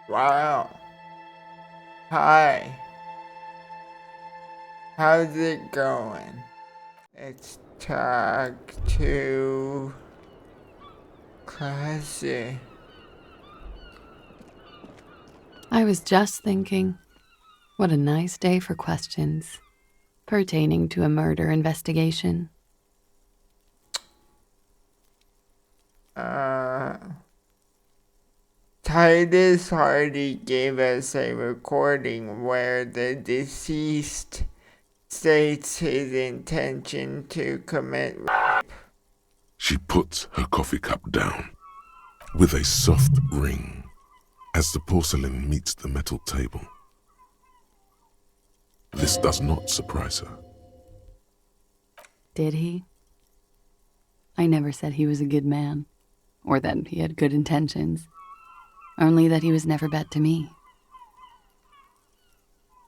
Wow. Hi. How's it going? It's talk to Classy. I was just thinking, what a nice day for questions pertaining to a murder investigation. Titus Hardy gave us a recording where the deceased states his intention to commit rape. She puts her coffee cup down with a soft ring as the porcelain meets the metal table. This does not surprise her. Did he? I never said he was a good man, or that he had good intentions, only that he was never bad to me.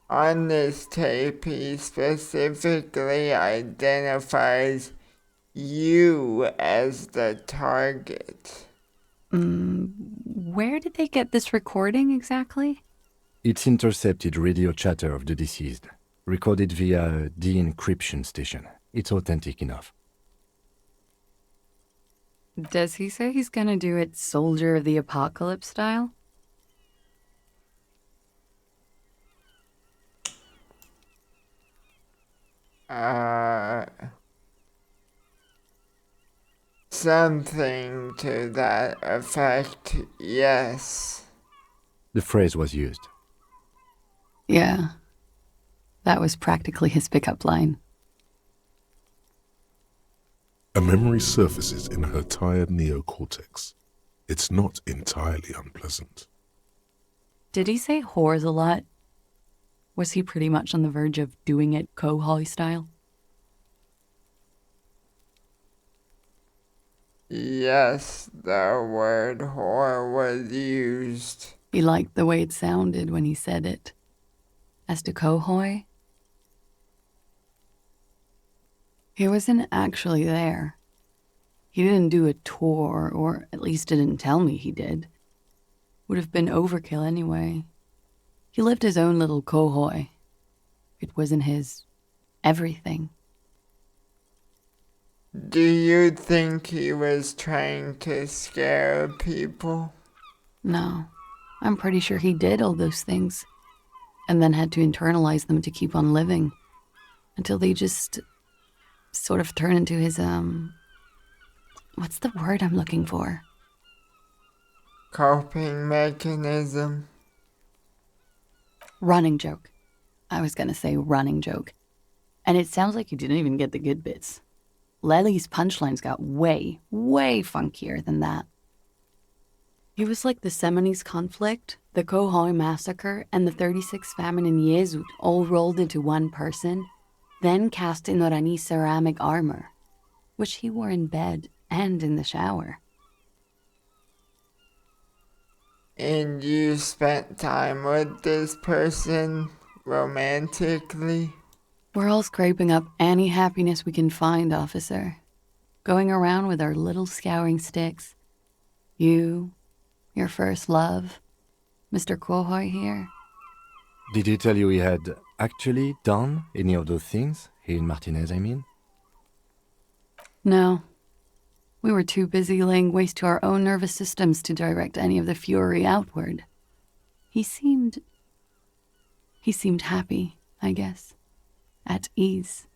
On this tape, he specifically identifies you as the target. Where did they get this recording exactly? It's intercepted radio chatter of the deceased, recorded via a de-encryption station. It's authentic enough. Does he say he's gonna do it Soldier of the Apocalypse style? Something to that effect, yes. The phrase was used. Yeah. That was practically his pickup line. A memory surfaces in her tired neocortex. It's not entirely unpleasant. Did he say whores a lot? Was he pretty much on the verge of doing it Kohoi style? Yes, the word whore was used. He liked the way it sounded when he said it. As to Kohoi, he wasn't actually there. He didn't do a tour, or at least didn't tell me he did. Would have been overkill anyway. He lived his own little Kohoi. It wasn't his everything. Do you think he was trying to scare people? No, I'm pretty sure he did all those things, and then had to internalize them to keep on living, until they just sort of turn into his, what's the word I'm looking for? Coping mechanism? Running joke. I was gonna say running joke. And it sounds like you didn't even get the good bits. Lely's punchlines got way, way funkier than that. He was like the Seminoles conflict, the Kohoi massacre, and the 36 famine in Yezut all rolled into one person, then cast in Orani ceramic armor, which he wore in bed and in the shower. And you spent time with this person romantically? We're all scraping up any happiness we can find, officer. Going around with our little scouring sticks. You, your first love, Mr. Kohoi here. Did he tell you he had actually done any of those things? He and Martinez, I mean? No. We were too busy laying waste to our own nervous systems to direct any of the fury outward. He seemed happy, I guess. At ease.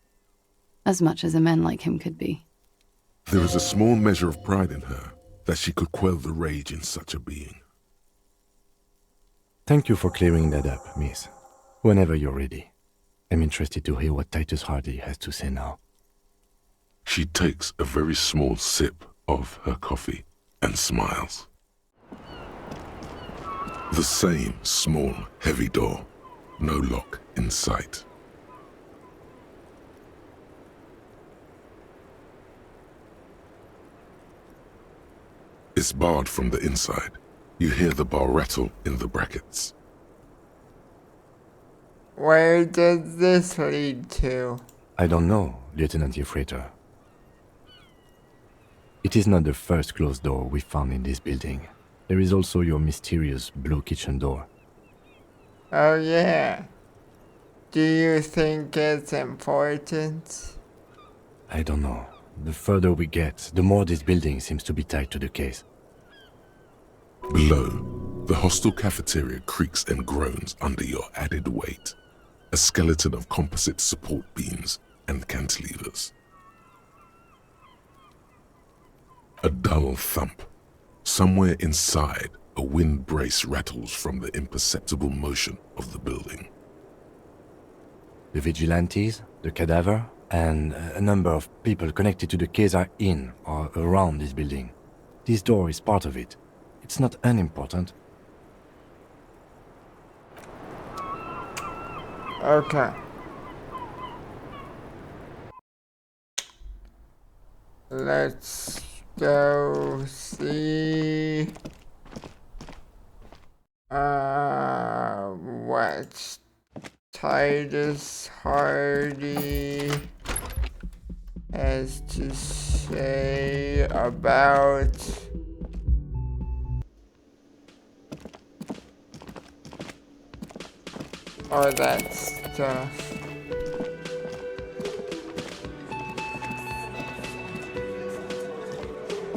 As much as a man like him could be. There is a small measure of pride in her that she could quell the rage in such a being. Thank you for clearing that up, miss. Whenever you're ready. I'm interested to hear what Titus Hardy has to say now. She takes a very small sip of her coffee and smiles. The same small, heavy door. No lock in sight. It's barred from the inside. You hear the bar rattle in the brackets. Where does this lead to? I don't know, Lieutenant Yefreiter. It is not the first closed door we found in this building. There is also your mysterious blue kitchen door. Oh yeah. Do you think it's important? I don't know. The further we get, the more this building seems to be tied to the case. Below, the hostel cafeteria creaks and groans under your added weight, a skeleton of composite support beams and cantilevers. A dull thump. Somewhere inside, a wind brace rattles from the imperceptible motion of the building. The vigilantes, the cadaver, and a number of people connected to the case are in or around this building. This door is part of it. It's not unimportant. Okay. Let's go see what Titus Hardy has to say about all that stuff.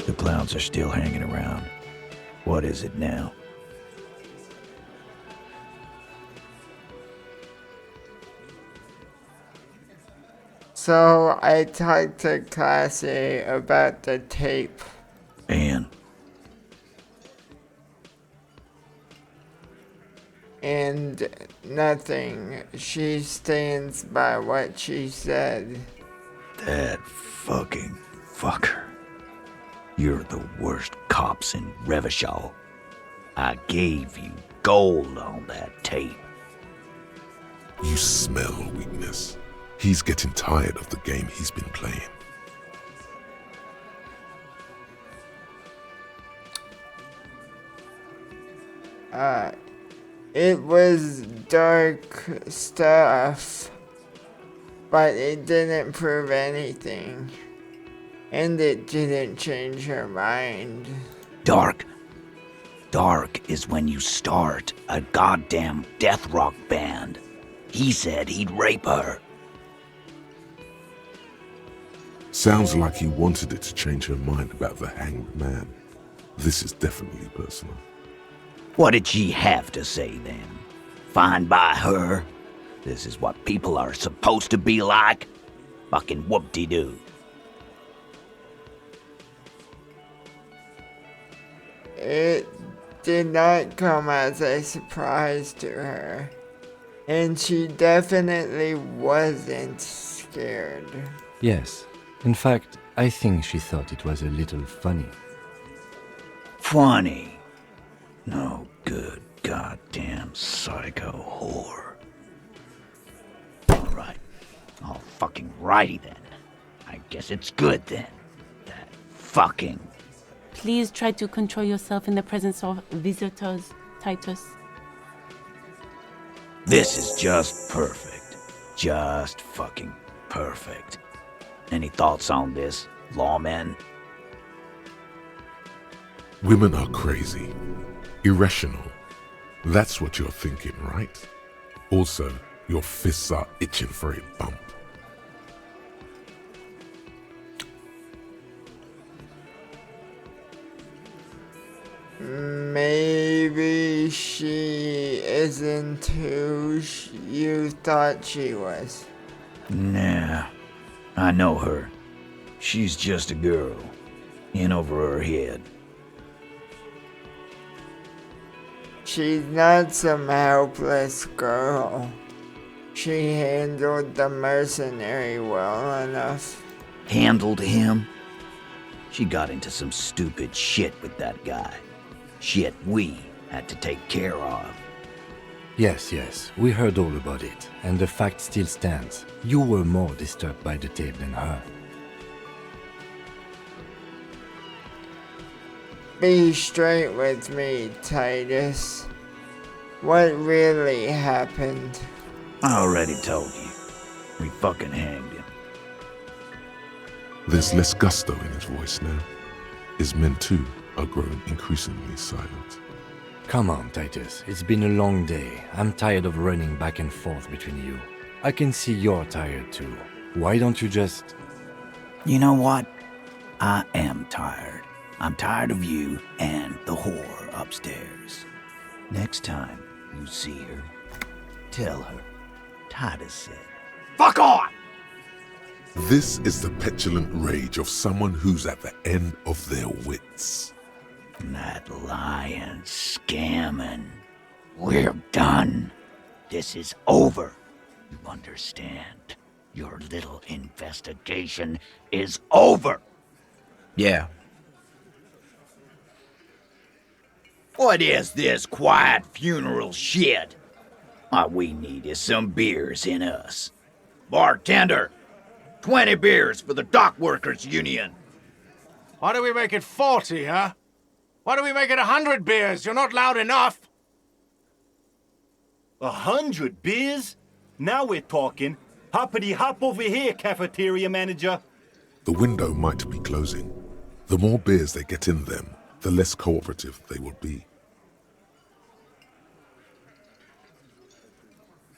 The clouds are still hanging around. What is it now? So I talked to Classy about the tape. And nothing. She stands by what she said. That fucking fucker. You're the worst cops in Revachol. I gave you gold on that tape. You smell weakness. He's getting tired of the game he's been playing. It was dark stuff, but it didn't prove anything. And it didn't change her mind. Dark? Dark is when you start a goddamn death rock band. He said he'd rape her. Sounds like he wanted it to change her mind about the hanged man. This is definitely personal. What did she have to say then? Fine by her? This is what people are supposed to be like? Fucking whoop-de-doo. It did not come as a surprise to her. And she definitely wasn't scared. Yes. In fact, I think she thought it was a little funny. Funny? No good goddamn psycho whore. Alright. All fucking righty then. I guess it's good then. That fucking... Please try to control yourself in the presence of visitors, Titus. This is just perfect. Just fucking perfect. Any thoughts on this, lawmen? Women are crazy. Irrational. That's what you're thinking, right? Also, your fists are itching for a bump. Maybe she isn't who you thought she was. Nah, I know her. She's just a girl. In over her head. She's not some helpless girl. She handled the mercenary well enough. Handled him? She got into some stupid shit with that guy. Shit we had to take care of. Yes, we heard all about it, and the fact still stands. You were more disturbed by the tape than her. Be straight with me, Titus. What really happened? I already told you. We fucking hanged him. There's less gusto in his voice now. His men too are growing increasingly silent. Come on, Titus. It's been a long day. I'm tired of running back and forth between you. I can see you're tired too. Why don't you just... You know what? I am tired. I'm tired of you and the whore upstairs. Next time you see her, tell her Titus said, "Fuck on!" This is the petulant rage of someone who's at the end of their wits. That lying, scamming. We're done. This is over. You understand? Your little investigation is over. Yeah. What is this quiet funeral shit? All we need is some beers in us. Bartender, 20 beers for the Dock Workers Union. Why do we make it 40, huh? Why do we make it 100 beers? You're not loud enough. 100 beers? Now we're talking. Hoppity hop over here, cafeteria manager. The window might be closing. The more beers they get in them, the less cooperative they will be.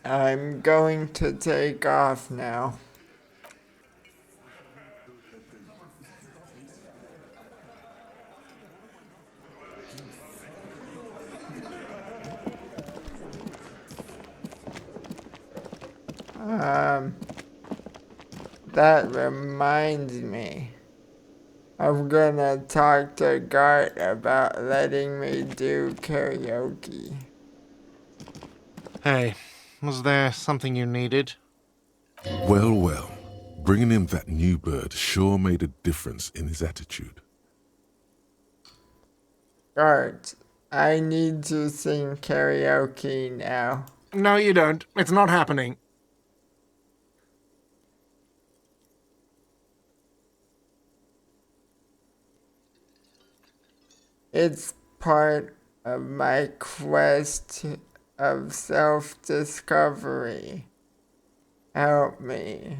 I'm going to take off now. That reminds me. I'm gonna talk to Gart about letting me do karaoke. Hey, was there something you needed? Well, well, bringing him that new bird sure made a difference in his attitude. Gart, I need to sing karaoke now. No, you don't. It's not happening. It's part of my quest of self-discovery. Help me.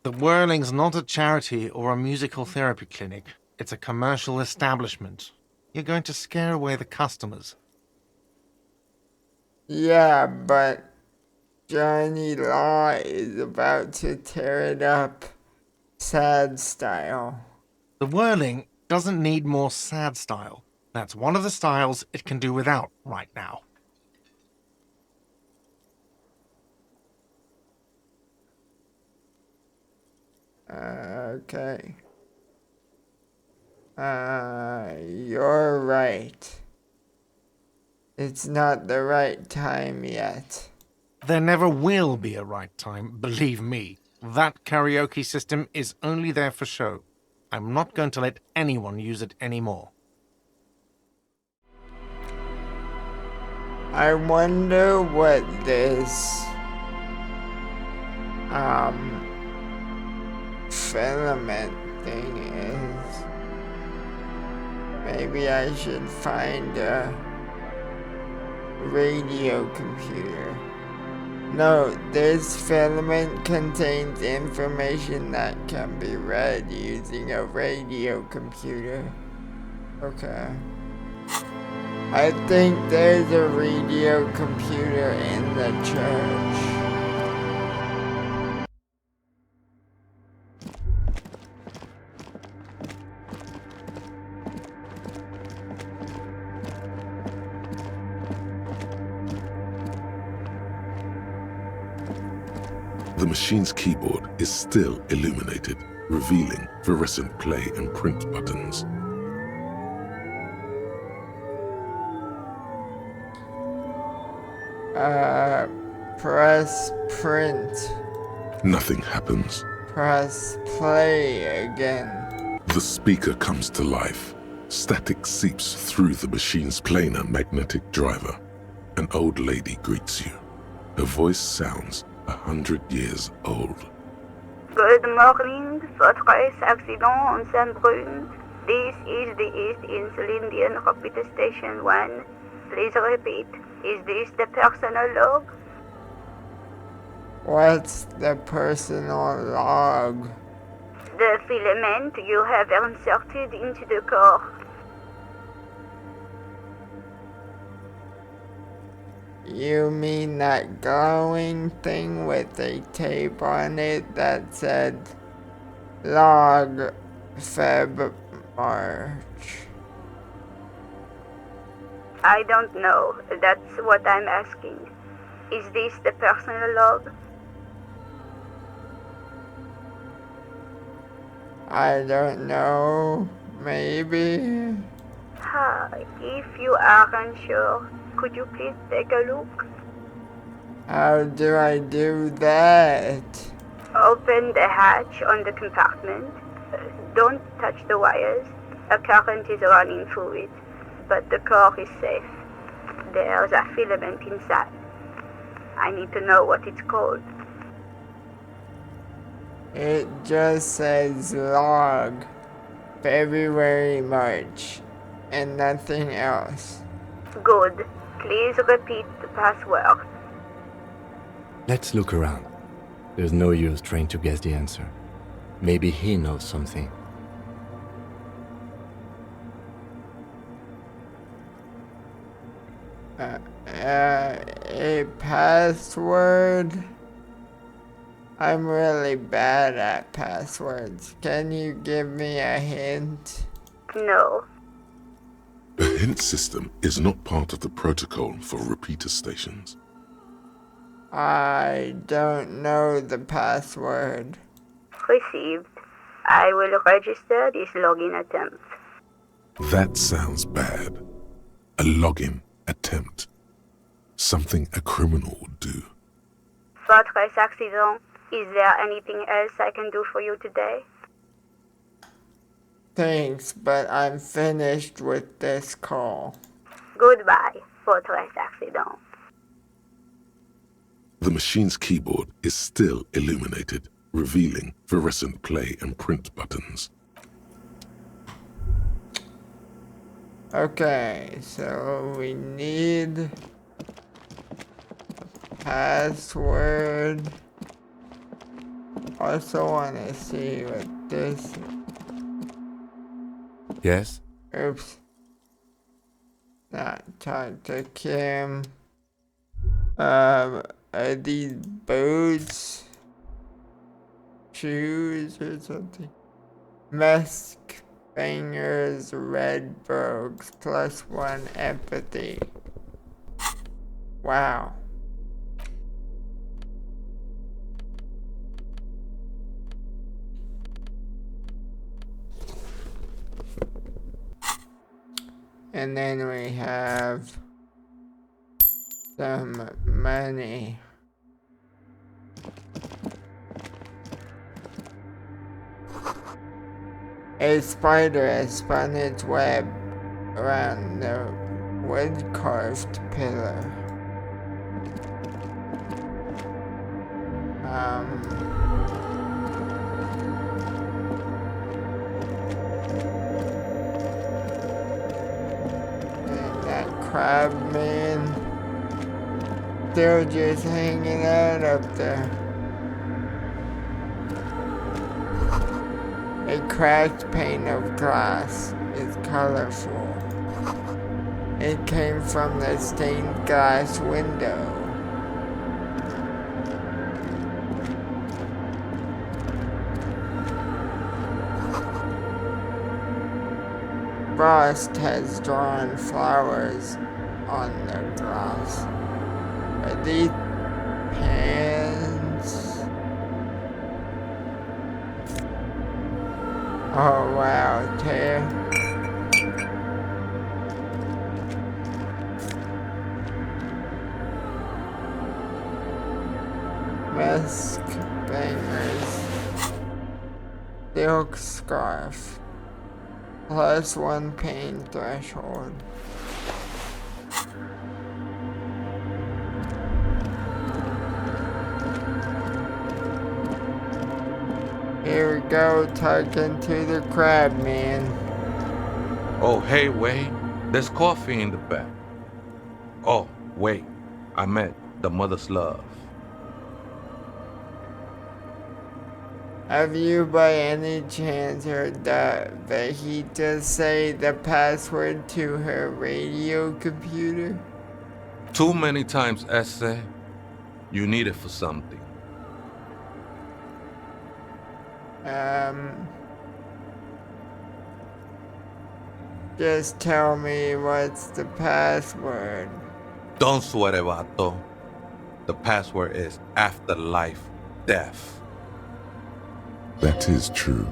The Whirling's not a charity or a musical therapy clinic. It's a commercial establishment. You're going to scare away the customers. Yeah, but Johnny Law is about to tear it up sad style. The Whirling doesn't need more sad style. That's one of the styles it can do without right now. Okay. You're right. It's not the right time yet. There never will be a right time, believe me. That karaoke system is only there for show. I'm not going to let anyone use it anymore. I wonder what this filament thing is. Maybe I should find a radio computer. No, this filament contains information that can be read using a radio computer. Okay. I think there's a radio computer in the church. The machine's keyboard is still illuminated, revealing fluorescent play and print buttons. Press print. Nothing happens. Press play again. The speaker comes to life. Static seeps through the machine's planar magnetic driver. An old lady greets you. Her voice sounds 100 years old. Good morning, Fortress Accident on Saint-Brune. This is the East Insulindian Repeater Station 1. Please repeat. Is this the personal log? What's the personal log? The filament you have inserted into the core. You mean that glowing thing with a tape on it that said log Feb March? I don't know. That's what I'm asking. Is this the personal log? I don't know. Maybe. If you aren't sure, could you please take a look? How do I do that? Open the hatch on the compartment. Don't touch the wires. A current is running through it, but the core is safe. There's a filament inside. I need to know what it's called. It just says log February, March, and nothing else. Good. Please repeat the password. Let's look around. There's no use trying to guess the answer. Maybe he knows something. A password? I'm really bad at passwords. Can you give me a hint? No. A hint system is not part of the protocol for repeater stations. I don't know the password. Received. I will register this login attempt. That sounds bad. A login attempt. Something a criminal would do. Fortress accident. Is there anything else I can do for you today? Thanks, but I'm finished with this call. Goodbye, Fortress accident. The machine's keyboard is still illuminated, revealing fluorescent play and print buttons. Okay, so we need password. Also want to see what this. Yes? Oops. Not talk to Kim. Are these boots? Shoes or something? Musk fingers, red brogues, +1 empathy. Wow. And then we have some money. A spider has spun its web around the wood-carved pillar. And that crab man still just hanging out up there. A cracked pane of glass is colorful. It came from the stained glass window. Frost has drawn flowers on the glass. Are these pans? Oh wow, tear. Musk bangers. Silk scarf. +1 pain threshold. Here we go, talking to the crab man. Oh, hey, Wade. There's coffee in the back. Oh, wait. I meant the mother's love. Have you by any chance heard that Vegeta say the password to her radio computer? Too many times, Esse. You need it for something. Just tell me what's the password. Don't sweat it, vato. The password is afterlife death. That is true.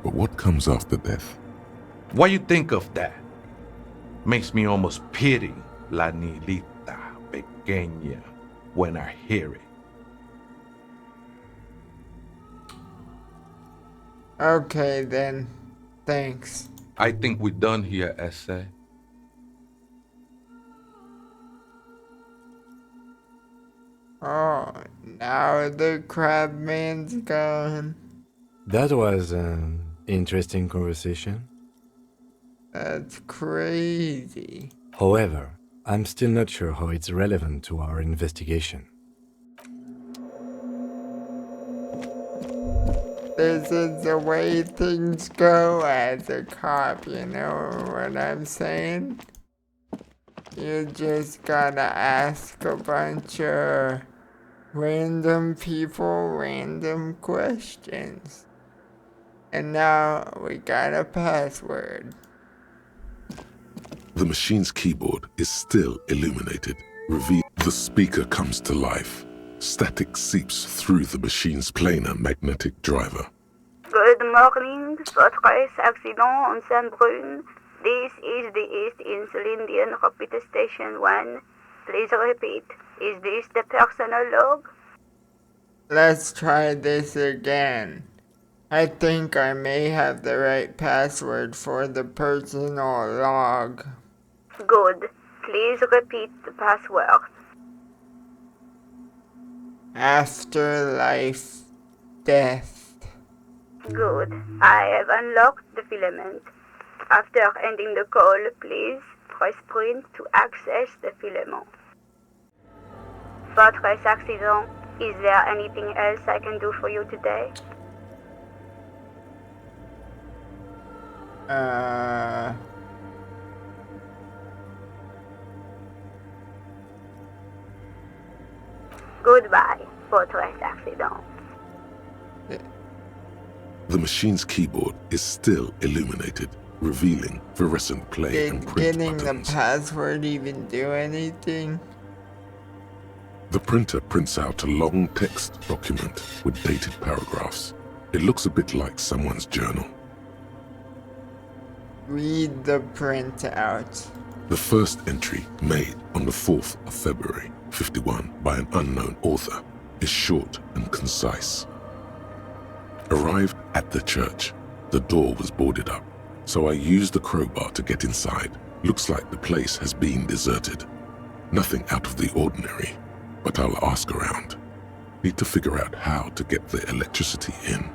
But what comes after death? What you think of that? Makes me almost pity La Nilita Pequeña when I hear it. Okay then. Thanks. I think we're done here, Esse. Oh, now the crabman's gone. That was an interesting conversation. That's crazy. However, I'm still not sure how it's relevant to our investigation. This is the way things go as a cop, you know what I'm saying? You just gotta ask a bunch of random people random questions. And now we got a password. The machine's keyboard is still illuminated. The speaker comes to life. Static seeps through the machine's planar magnetic driver. Good morning, votre accident on Saint-Brun. This is the East Insulindian Repeat Station 1. Please repeat. Is this the personal log? Let's try this again. I think I may have the right password for the personal log. Good. Please repeat the password. Afterlife death. Good. I have unlocked the filament. After ending the call, please press print to access the filament. Votre accident. Is there anything else I can do for you today? Goodbye, votre accident. The machine's keyboard is still illuminated, revealing fluorescent play and Did print getting buttons. the password even do anything? The printer prints out a long text document with dated paragraphs. It looks a bit like someone's journal. Read the printout. The first entry, made on the 4th of February, 51, by an unknown author, is short and concise. Arrived at the church. The door was boarded up, so I used the crowbar to get inside. Looks like the place has been deserted. Nothing out of the ordinary, but I'll ask around. Need to figure out how to get the electricity in.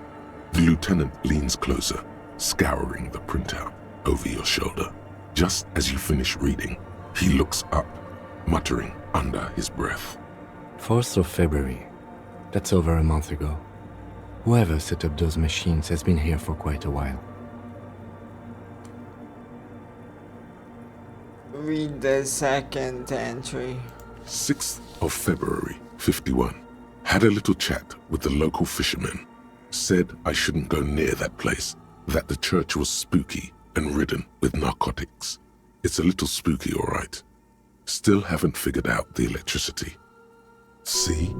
The lieutenant leans closer, scouring the printout over your shoulder. Just as you finish reading, he looks up, muttering under his breath. 4th of February. That's over a month ago. Whoever set up those machines has been here for quite a while. Read the second entry. 6th of February, 51. Had a little chat with the local fishermen. Said I shouldn't go near that place, that the church was spooky and ridden with narcotics. It's a little spooky, all right. Still haven't figured out the electricity. See?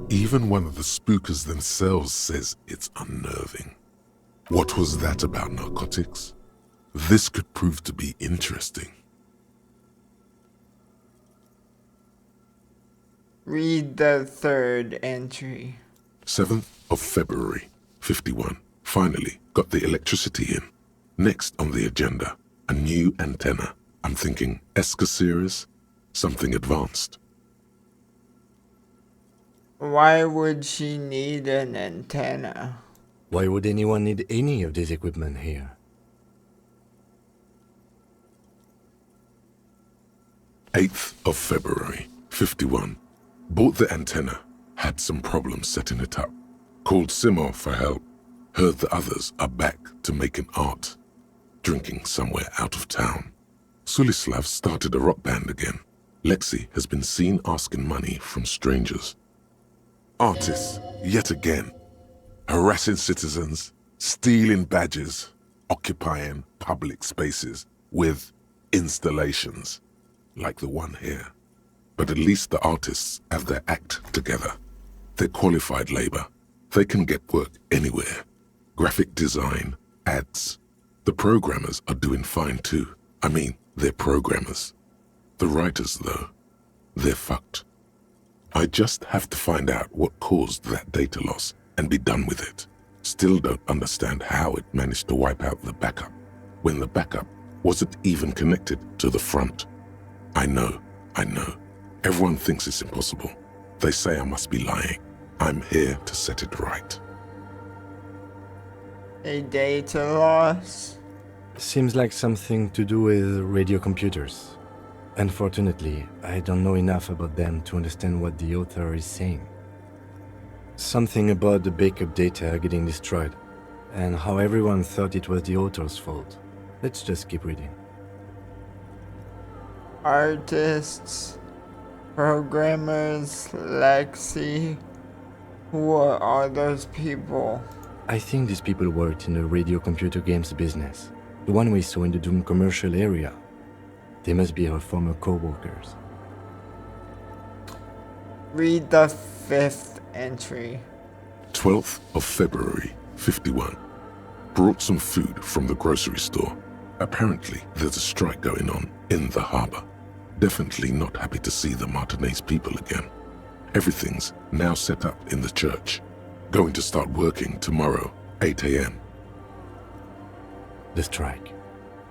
Even one of the spookers themselves says it's unnerving. What was that about narcotics? This could prove to be interesting. Read the third entry. 7th of February, 51. Finally got the electricity in. Next on the agenda, a new antenna. I'm thinking ESCA series, something advanced. Why would she need an antenna? Why would anyone need any of this equipment here? 8th of February, 51. Bought the antenna, had some problems setting it up. Called Simon for help. Heard the others are back to making art. Drinking somewhere out of town. Sulislav started a rock band again. Lexi has been seen asking money from strangers. Artists, yet again, harassing citizens, stealing badges, occupying public spaces with installations, like the one here. But at least the artists have their act together. They're qualified labor. They can get work anywhere. Graphic design, ads. The programmers are doing fine too. I mean, they're programmers. The writers, though, they're fucked. I just have to find out what caused that data loss and be done with it. Still don't understand how it managed to wipe out the backup, when the backup wasn't even connected to the front. I know. Everyone thinks it's impossible. They say I must be lying. I'm here to set it right. A data loss? Seems like something to do with radio computers. Unfortunately, I don't know enough about them to understand what the author is saying. Something about the backup data getting destroyed, and how everyone thought it was the author's fault. Let's just keep reading. Artists, programmers, Lexi. Who are all those people? I think these people worked in the radio computer games business, the one we saw in the Doom commercial area. They must be our former co-workers. Read the 5th entry. 12th of February, 51. Brought some food from the grocery store. Apparently, there's a strike going on in the harbor. Definitely not happy to see the Martinez people again. Everything's now set up in the church. Going to start working tomorrow, 8 a.m. The strike.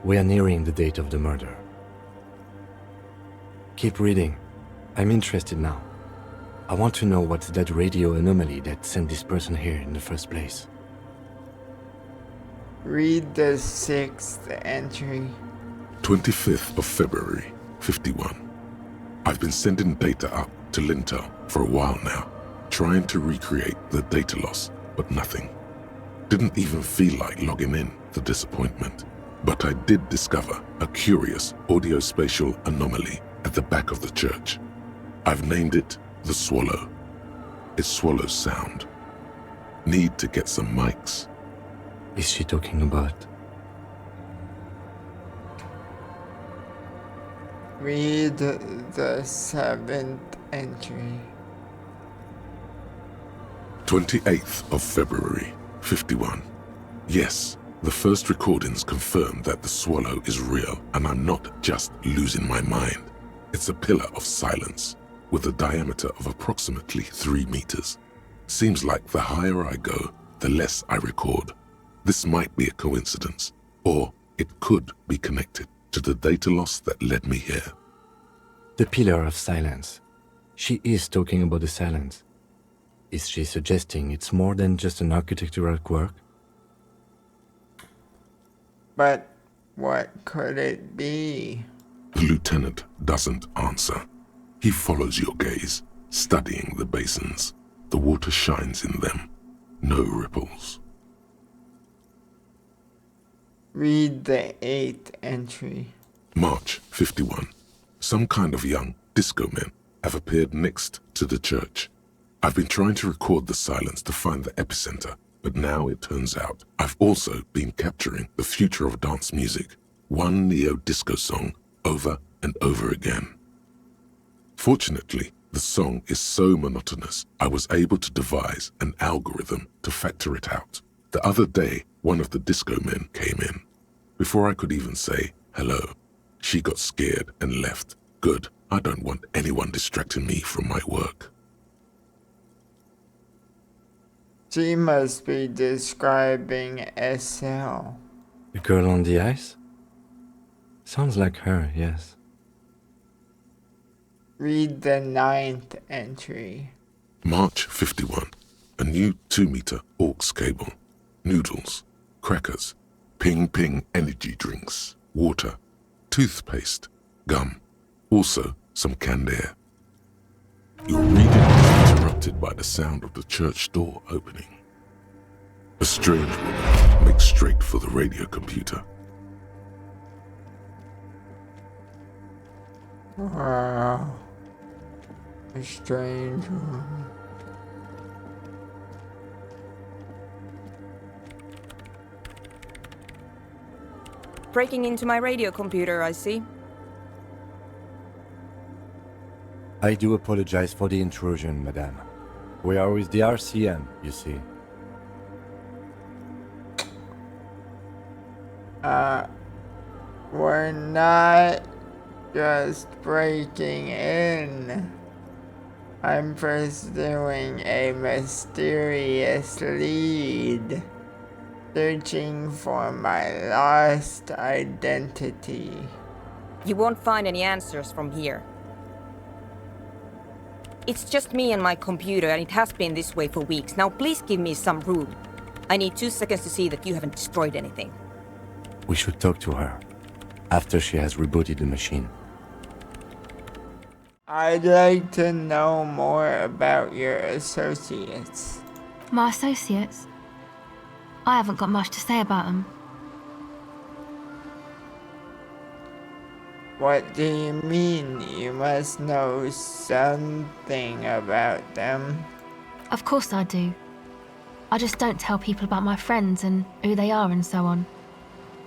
We are nearing the date of the murder. Keep reading. I'm interested now. I want to know what's that radio anomaly that sent this person here in the first place. Read the 6th entry. 25th of February, 51. I've been sending data up to Lintel for a while now, trying to recreate the data loss, but nothing. Didn't even feel like logging in, the disappointment. But I did discover a curious audio-spatial anomaly at the back of the church. I've named it the Swallow. It swallows sound. Need to get some mics. Is she talking about? Read the 7th entry. 28th of February, 51. Yes, the first recordings confirm that the swallow is real and I'm not just losing my mind. It's a pillar of silence with a diameter of approximately 3 meters. Seems like the higher I go, the less I record. This might be a coincidence, or it could be connected to the data loss that led me here. The pillar of silence. She is talking about the silence. Is she suggesting it's more than just an architectural quirk? But what could it be? The lieutenant doesn't answer. He follows your gaze, studying the basins. The water shines in them. No ripples. Read the 8th entry. March 51. Some kind of young disco men have appeared next to the church. I've been trying to record the silence to find the epicenter, but now it turns out I've also been capturing the future of dance music, one neo-disco song over and over again. Fortunately, the song is so monotonous, I was able to devise an algorithm to factor it out. The other day, one of the disco men came in. Before I could even say hello, she got scared and left. Good, I don't want anyone distracting me from my work. She must be describing SL. The girl on the ice? Sounds like her, yes. Read the 9th entry. March 51. A new 2-meter aux cable. Noodles, crackers, ping-ping energy drinks, water, toothpaste, gum, also some canned air. Your reading is interrupted by the sound of the church door opening. A strange woman makes straight for the radio computer. Wow. A strange one. Breaking into my radio computer, I see. I do apologize for the intrusion, madame. We are with the RCM, you see. We're not just breaking in. I'm pursuing a mysterious lead, searching for my lost identity. You won't find any answers from here. It's just me and my computer, and it has been this way for weeks. Now please give me some room. I need 2 seconds to see that you haven't destroyed anything. We should talk to her after she has rebooted the machine. I'd like to know more about your associates. My associates? I haven't got much to say about them. What do you mean? You must know something about them. Of course I do. I just don't tell people about my friends and who they are and so on.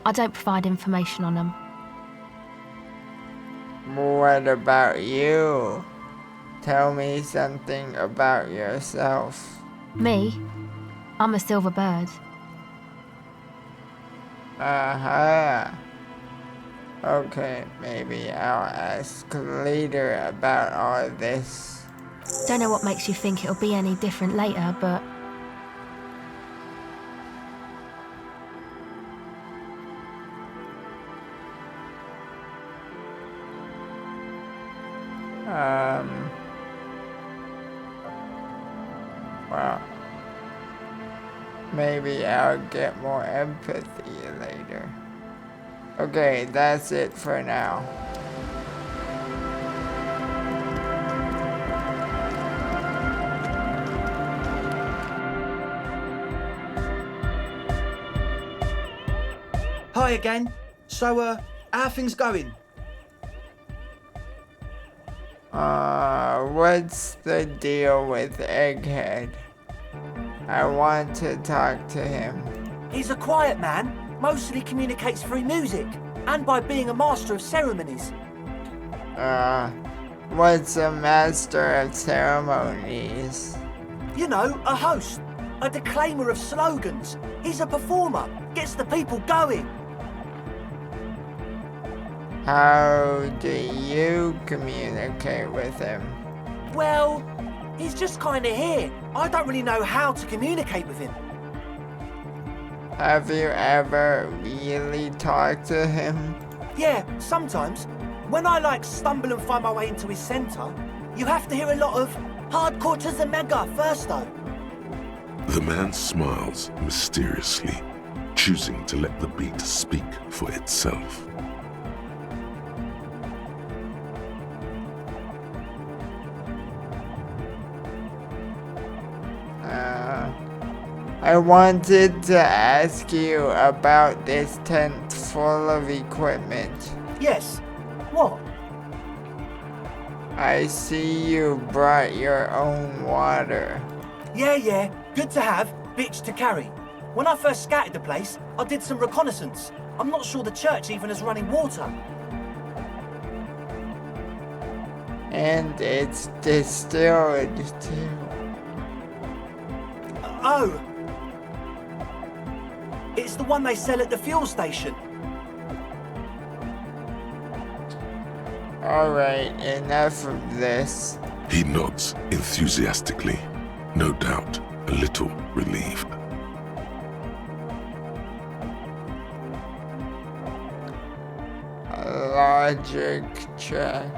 I don't provide information on them. What about you? Tell me something about yourself. Me? I'm a silver bird. Uh-huh. Okay, maybe I'll ask later about all this. Don't know what makes you think it'll be any different later, but... Well, maybe I'll get more empathy later. Okay, that's it for now. Hi again. So, how are things going? What's the deal with Egghead? I want to talk to him. He's a quiet man, mostly communicates through music, and by being a master of ceremonies. What's a master of ceremonies? You know, a host, a declaimer of slogans. He's a performer, gets the people going. How do you communicate with him? Well, he's just kind of here. I don't really know how to communicate with him. Have you ever really talked to him? Yeah, sometimes. When I stumble and find my way into his centre, you have to hear a lot of hardcore to the mega first though. The man smiles mysteriously, choosing to let the beat speak for itself. I wanted to ask you about this tent full of equipment. Yes. What? I see you brought your own water. Yeah. Good to have, bitch to carry. When I first scouted the place, I did some reconnaissance. I'm not sure the church even has running water. And it's distilled too. Oh. It's the one they sell at the fuel station. Alright, enough of this. He nods enthusiastically, no doubt a little relieved. A logic check.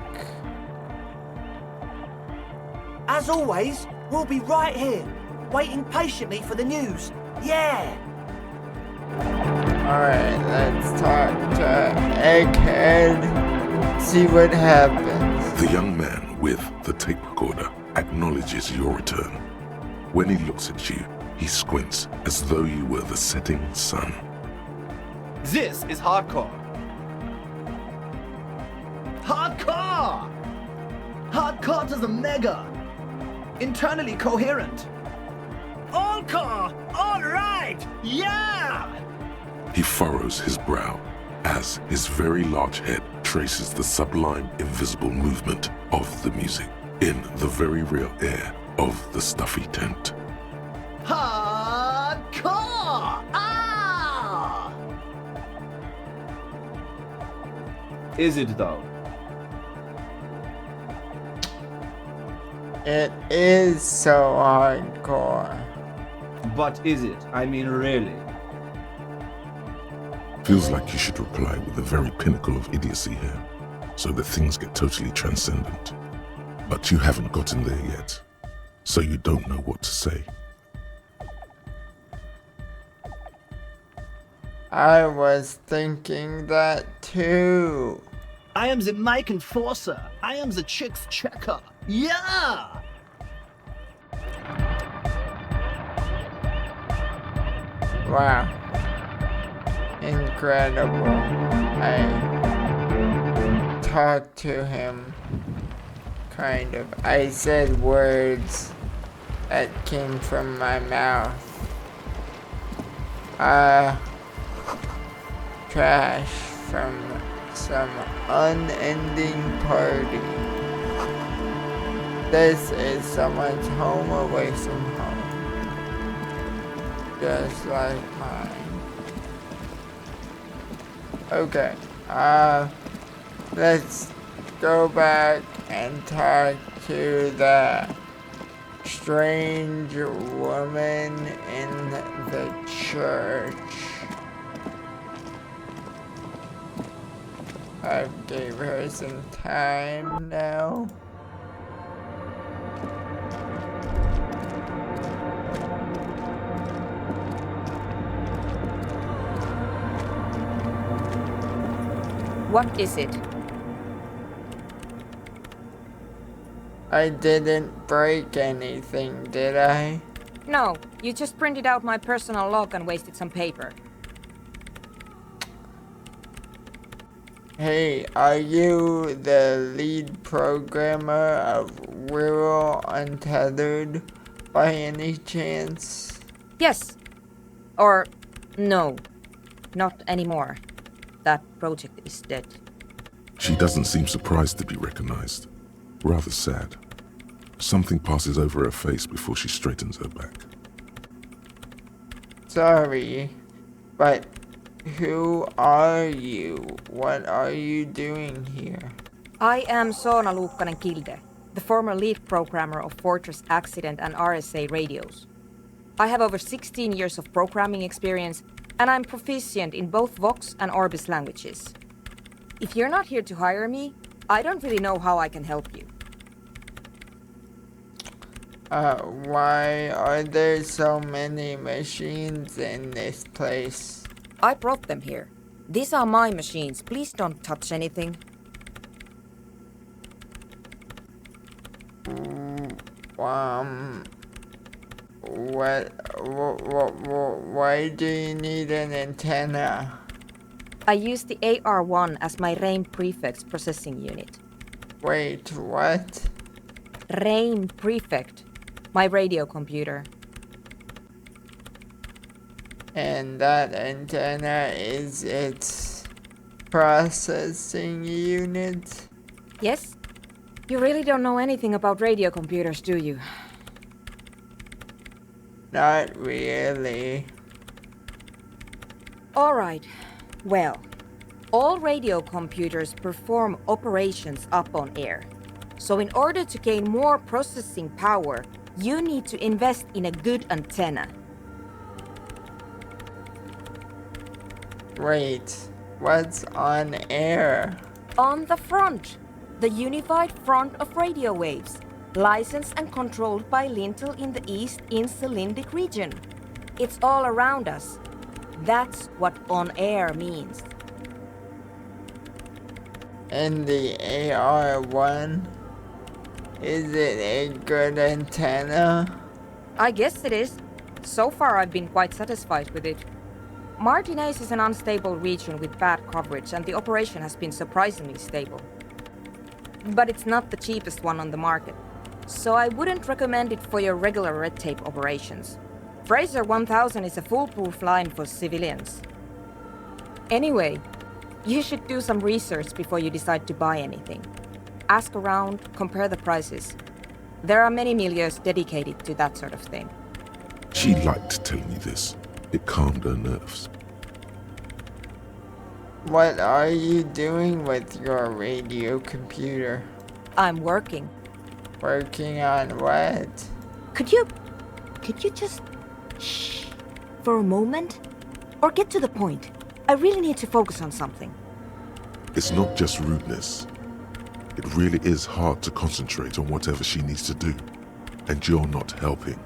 As always, we'll be right here, waiting patiently for the news. Yeah! Alright, let's talk to Egghead. See what happens. The young man with the tape recorder acknowledges your return. When he looks at you, he squints as though you were the setting sun. This is hardcore. Hardcore! Carter's a mega! Internally coherent! All car! All right! Yeah! He furrows his brow as his very large head traces the sublime invisible movement of the music in the very real air of the stuffy tent. Hardcore! Ah! Is it though? It is so hardcore. But is it? I mean, really? Feels like you should reply with the very pinnacle of idiocy here, so that things get totally transcendent. But you haven't gotten there yet, so you don't know what to say. I was thinking that too. I am the mic enforcer. I am the chick's checker. Yeah! Wow. Incredible. I talked to him, kind of. I said words that came from my mouth. Trash from some unending party. This is someone's home away from home. Just like mine. Okay, let's go back and talk to the strange woman in the church. I gave her some time now. What is it? I didn't break anything, did I? No, you just printed out my personal log and wasted some paper. Hey, are you the lead programmer of Rural Untethered by any chance? Yes. Or no, not anymore. That project is dead. She doesn't seem surprised to be recognized. Rather sad. Something passes over her face before she straightens her back. Sorry, but who are you? What are you doing here? I am Soona Luukkanen-Kilde, the former lead programmer of Fortress Accident and RSA radios. I have over 16 years of programming experience, and I'm proficient in both Vox and Orbis languages. If you're not here to hire me, I don't really know how I can help you. Why are there so many machines in this place? I brought them here. These are my machines. Please don't touch anything. Why do you need an antenna? I use the AR-1 as my RAIN prefix processing unit. Wait, what? RAIN prefect, my radio computer. And that antenna is its processing unit? Yes? You really don't know anything about radio computers, do you? Not really. Alright. Well, all radio computers perform operations up on air. So in order to gain more processing power, you need to invest in a good antenna. Wait, what's on air? On the front, the unified front of radio waves, licensed and controlled by Lintel in the East Insulindic region. It's all around us. That's what on air means. And the AR-1? Is it a good antenna? I guess it is. So far I've been quite satisfied with it. Martinez is an unstable region with bad coverage, and the operation has been surprisingly stable. but it's not the cheapest one on the market. So I wouldn't recommend it for your regular red tape operations. Fraser 1000 is a foolproof line for civilians. Anyway, you should do some research before you decide to buy anything. Ask around, compare the prices. There are many milieus dedicated to that sort of thing. She liked telling me this. It calmed her nerves. What are you doing with your radio computer? I'm working. Working on what? Could you just shh for a moment? Or get to the point. I really need to focus on something. It's not just rudeness. It really is hard to concentrate on whatever she needs to do, and you're not helping.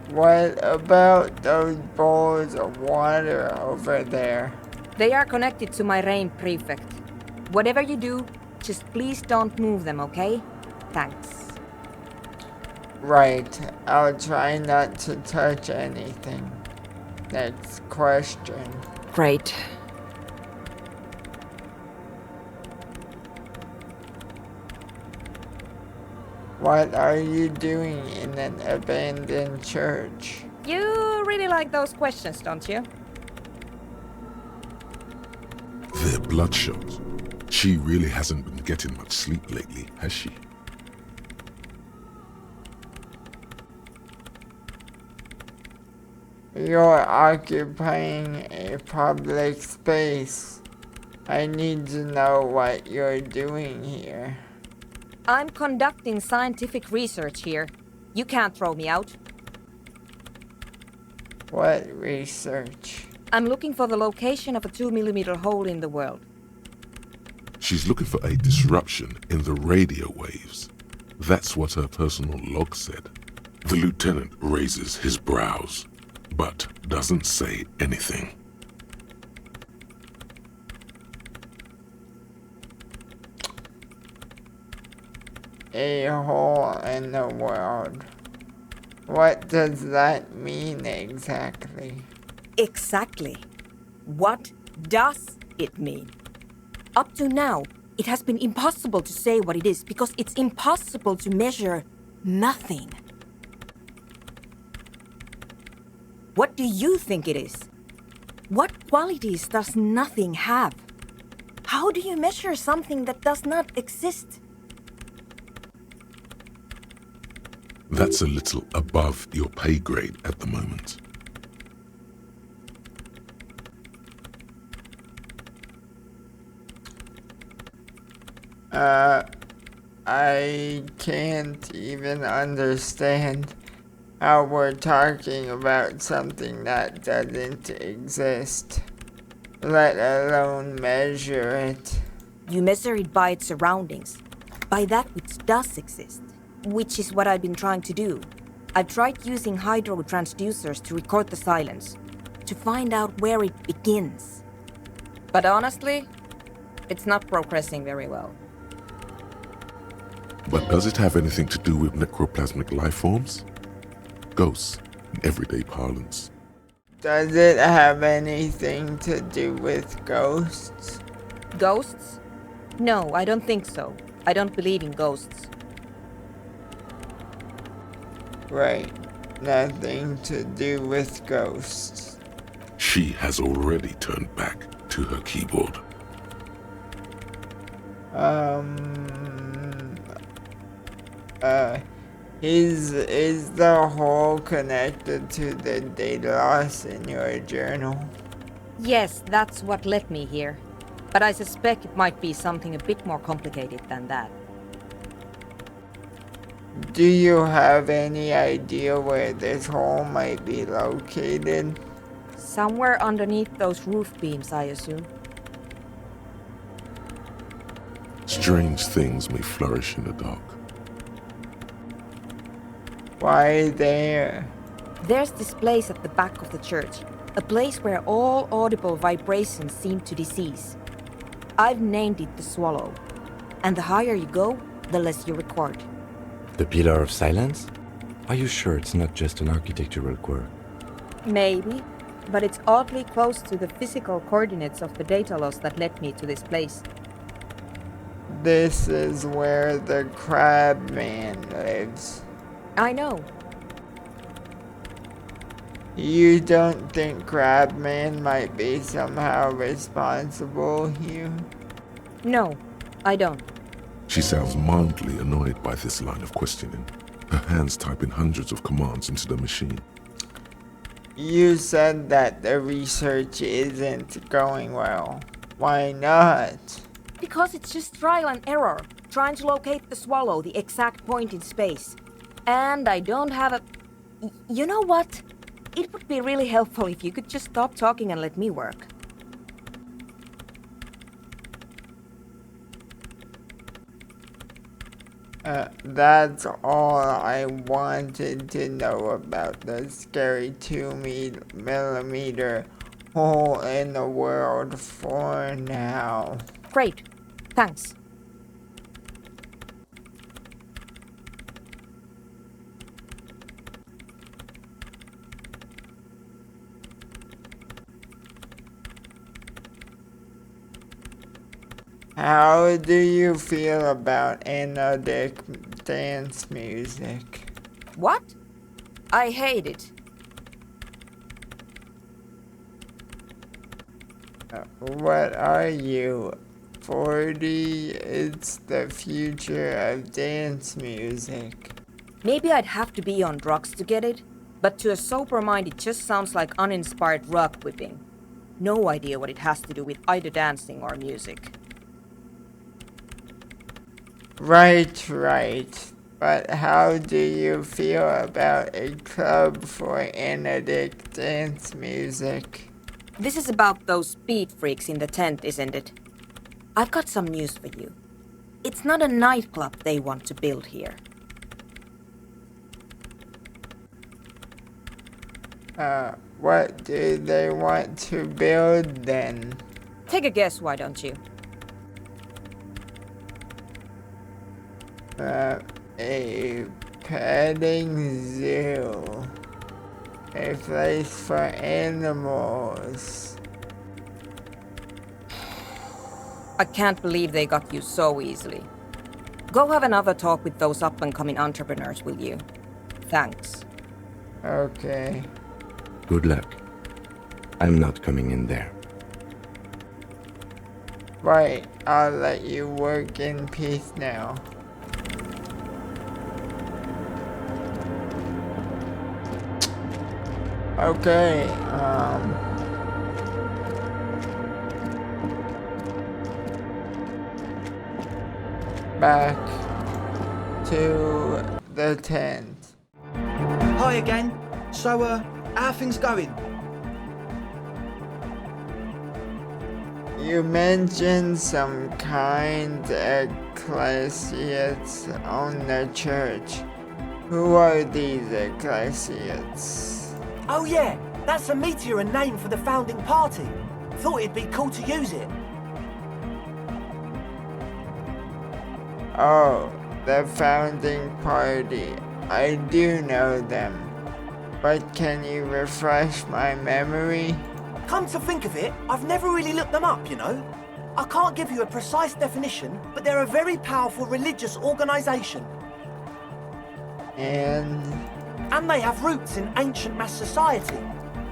What about those bowls of water over there? They are connected to my rain prefect. Whatever you do, just please don't move them, okay? Thanks. Right, I'll try not to touch anything. Next question. Great. What are you doing in an abandoned church? You really like those questions, don't you? They're bloodshot. She really hasn't been getting much sleep lately, has she? You're occupying a public space. I need to know what you're doing here. I'm conducting scientific research here. You can't throw me out. What research? I'm looking for the location of a 2mm hole in the world. She's looking for a disruption in the radio waves. That's what her personal log said. The lieutenant raises his brows, but doesn't say anything. A hole in the world. What does that mean exactly? Exactly. What does it mean? Up to now, it has been impossible to say what it is because it's impossible to measure nothing. What do you think it is? What qualities does nothing have? How do you measure something that does not exist? That's a little above your pay grade at the moment. I can't even understand how we're talking about something that doesn't exist, let alone measure it. You measure it by its surroundings, by that which does exist, which is what I've been trying to do. I've tried using hydro transducers to record the silence, to find out where it begins. But honestly, it's not progressing very well. But does it have anything to do with necroplasmic life forms? Ghosts, in everyday parlance. Does it have anything to do with ghosts? Ghosts? No, I don't think so. I don't believe in ghosts. Right. Nothing to do with ghosts. She has already turned back to her keyboard. Is the hole connected to the data loss in your journal? Yes, that's what led me here. But I suspect it might be something a bit more complicated than that. Do you have any idea where this hole might be located? Somewhere underneath those roof beams, I assume. Strange things may flourish in the dark. Why there? There's this place at the back of the church, a place where all audible vibrations seem to cease. I've named it the Swallow, and the higher you go, the less you record. The Pillar of Silence? Are you sure it's not just an architectural quirk? Maybe. but it's oddly close to the physical coordinates of the data loss that led me to this place. This is where the crab man lives. I know. You don't think Crabman might be somehow responsible here? No, I don't. She sounds mildly annoyed by this line of questioning, her hands typing hundreds of commands into the machine. You said that the research isn't going well. Why not? Because it's just trial and error, trying to locate the swallow, the exact point in space. And I don't have a... You know what? It would be really helpful if you could just stop talking and let me work. That's all I wanted to know about the scary 2mm hole in the world for now. Great. Thanks. How do you feel about anodic dance music? What? I hate it. What are you? 40? It's the future of dance music. Maybe I'd have to be on drugs to get it, but to a sober mind it just sounds like uninspired rug whipping. No idea what it has to do with either dancing or music. Right. But how do you feel about a club for anodic dance music? This is about those speed freaks in the tent, isn't it? I've got some news for you. It's not a nightclub they want to build here. What do they want to build then? Take a guess, why don't you? A petting zoo. A place for animals. I can't believe they got you so easily. Go have another talk with those up-and-coming entrepreneurs, will you? Thanks. Okay. Good luck. I'm not coming in there. Right, I'll let you work in peace now. Okay, back to the tent. Hi again. So, how are things going? You mentioned some kind ecclesiates own the church. Who are these ecclesiates? Oh yeah, that's a meteor and name for the founding party. Thought it'd be cool to use it. Oh, the founding party. I do know them. But can you refresh my memory? Come to think of it, I've never really looked them up, you know. I can't give you a precise definition, but they're a very powerful religious organisation. And they have roots in ancient mass society.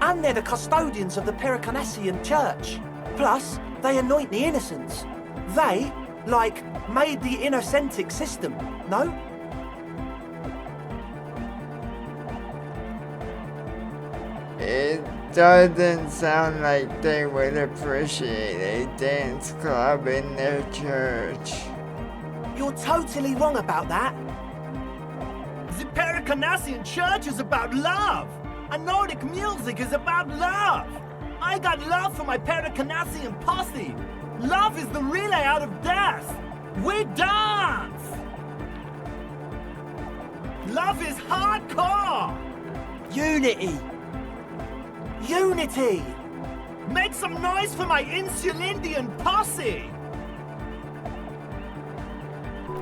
And they're the custodians of the Pericanassian church. Plus, they anoint the innocents. They, like, made the innocentic system, no? It doesn't sound like they would appreciate a dance club in their church. You're totally wrong about that. The Pericanassian church is about love. And Nordic music is about love. I got love for my Pericanassian posse. Love is the relay out of death. We dance. Love is hardcore. Unity. Unity. Make some noise for my Insulindian posse.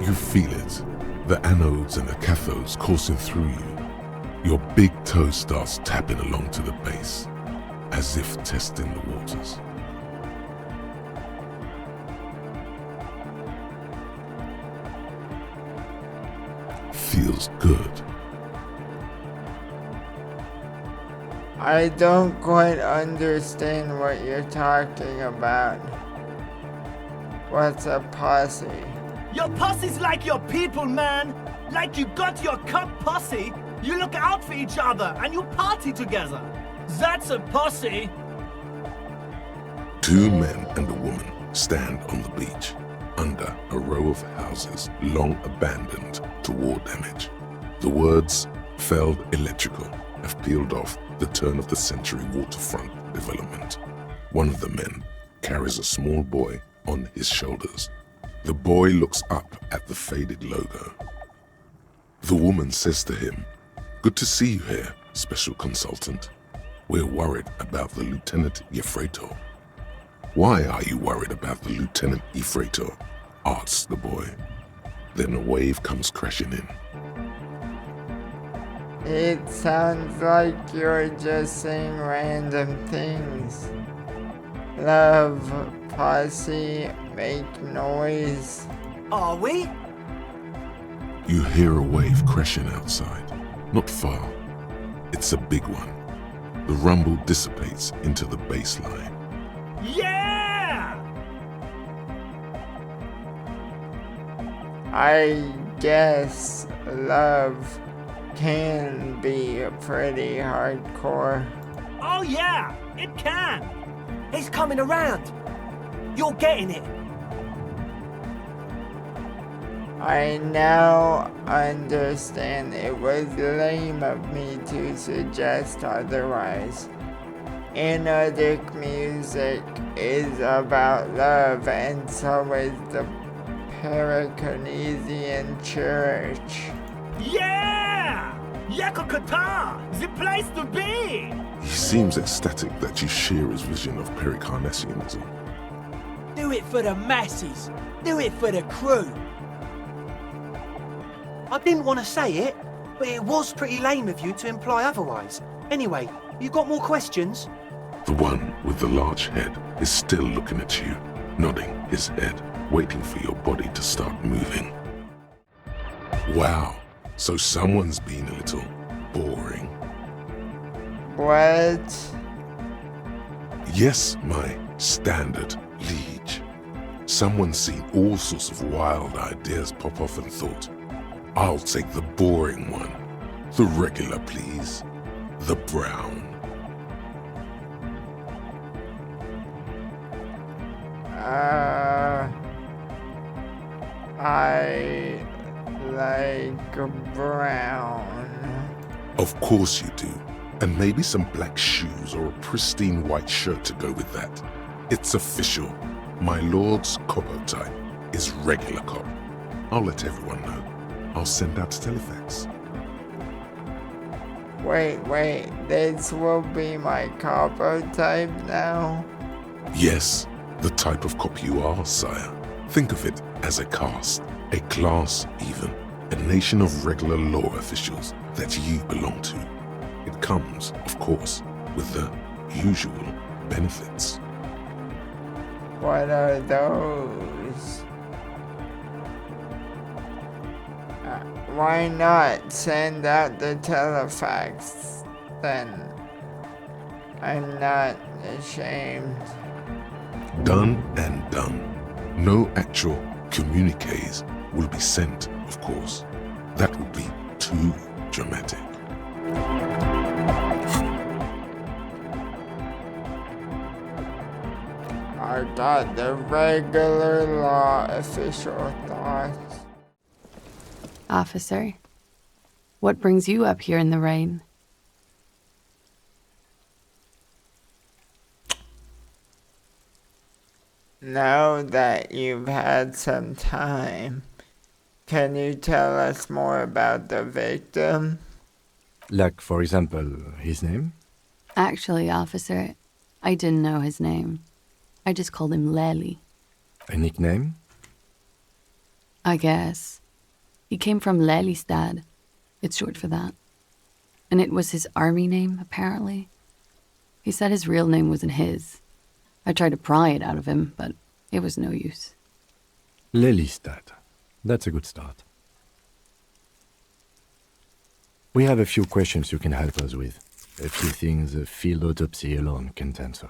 You feel it, the anodes and the cathodes coursing through you. Your big toe starts tapping along to the bass. as if testing the waters. Feels good. I don't quite understand what you're talking about. What's a posse? Your pussy's like your people, man. Like you got your cup pussy. You look out for each other and you party together. That's a pussy. Two men and a woman stand on the beach under a row of houses long abandoned to war damage. The words "failed electrical" have peeled off the turn-of-the-century waterfront development. One of the men carries a small boy on his shoulders. The boy looks up at the faded logo. The woman says to him, "Good to see you here, Special Consultant. We're worried about the Lieutenant Yefreto." "Why are you worried about the Lieutenant Yefreto?" asks the boy. Then a wave comes crashing in. It sounds like you're just saying random things. Love, posse, make noise. Are we? You hear a wave crashing outside, not far. It's a big one. The rumble dissipates into the baseline. Yeah! I guess love can be pretty hardcore. Oh yeah, it can. It's coming around. You're getting it. I now understand it was lame of me to suggest otherwise. Nordic music is about love, and so is the Pericanesian Church. Yeah! Yakokata! The place to be! He seems ecstatic that you share his vision of Pericarnassianism. Do it for the masses. Do it for the crew. I didn't want to say it, but it was pretty lame of you to imply otherwise. Anyway, you got more questions? The one with the large head is still looking at you, nodding his head, waiting for your body to start moving. Wow, so someone's been a little boring. What? Yes, my standard liege. Someone's seen all sorts of wild ideas pop off and thought, "I'll take the boring one. The regular, please. The brown." I like brown. Of course you do. And maybe some black shoes or a pristine white shirt to go with that. It's official. My lord's coppo type is regular cop. I'll let everyone know. I'll send out a telefax. Wait, this will be my capo type now? Yes, the type of cop you are, sire. Think of it as a caste, a class even, a nation of regular law officials that you belong to. It comes, of course, with the usual benefits. What are those? Why not send out the telefax then? I'm not ashamed. Done and done. No actual communiques will be sent, of course. That would be too dramatic. I got the regular law official thoughts. Officer, what brings you up here in the rain? Now that you've had some time, can you tell us more about the victim? Like, for example, his name? Actually, officer, I didn't know his name. I just called him Lely. A nickname? I guess. He came from Lelystad. It's short for that. And it was his army name, apparently. He said his real name wasn't his. I tried to pry it out of him, but it was no use. Lelystad. That's a good start. We have a few questions you can help us with. A few things a field autopsy alone can't answer.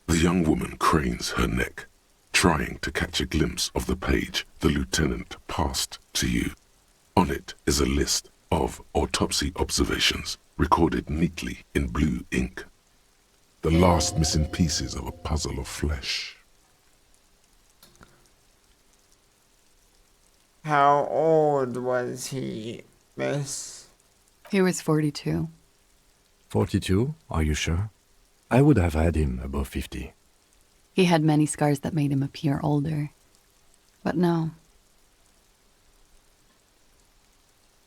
The young woman cranes her neck, trying to catch a glimpse of the page the lieutenant passed to you. On it is a list of autopsy observations recorded neatly in blue ink. The last missing pieces of a puzzle of flesh. How old was he, miss? He was 42. 42? Are you sure? I would have had him above 50. He had many scars that made him appear older. But no.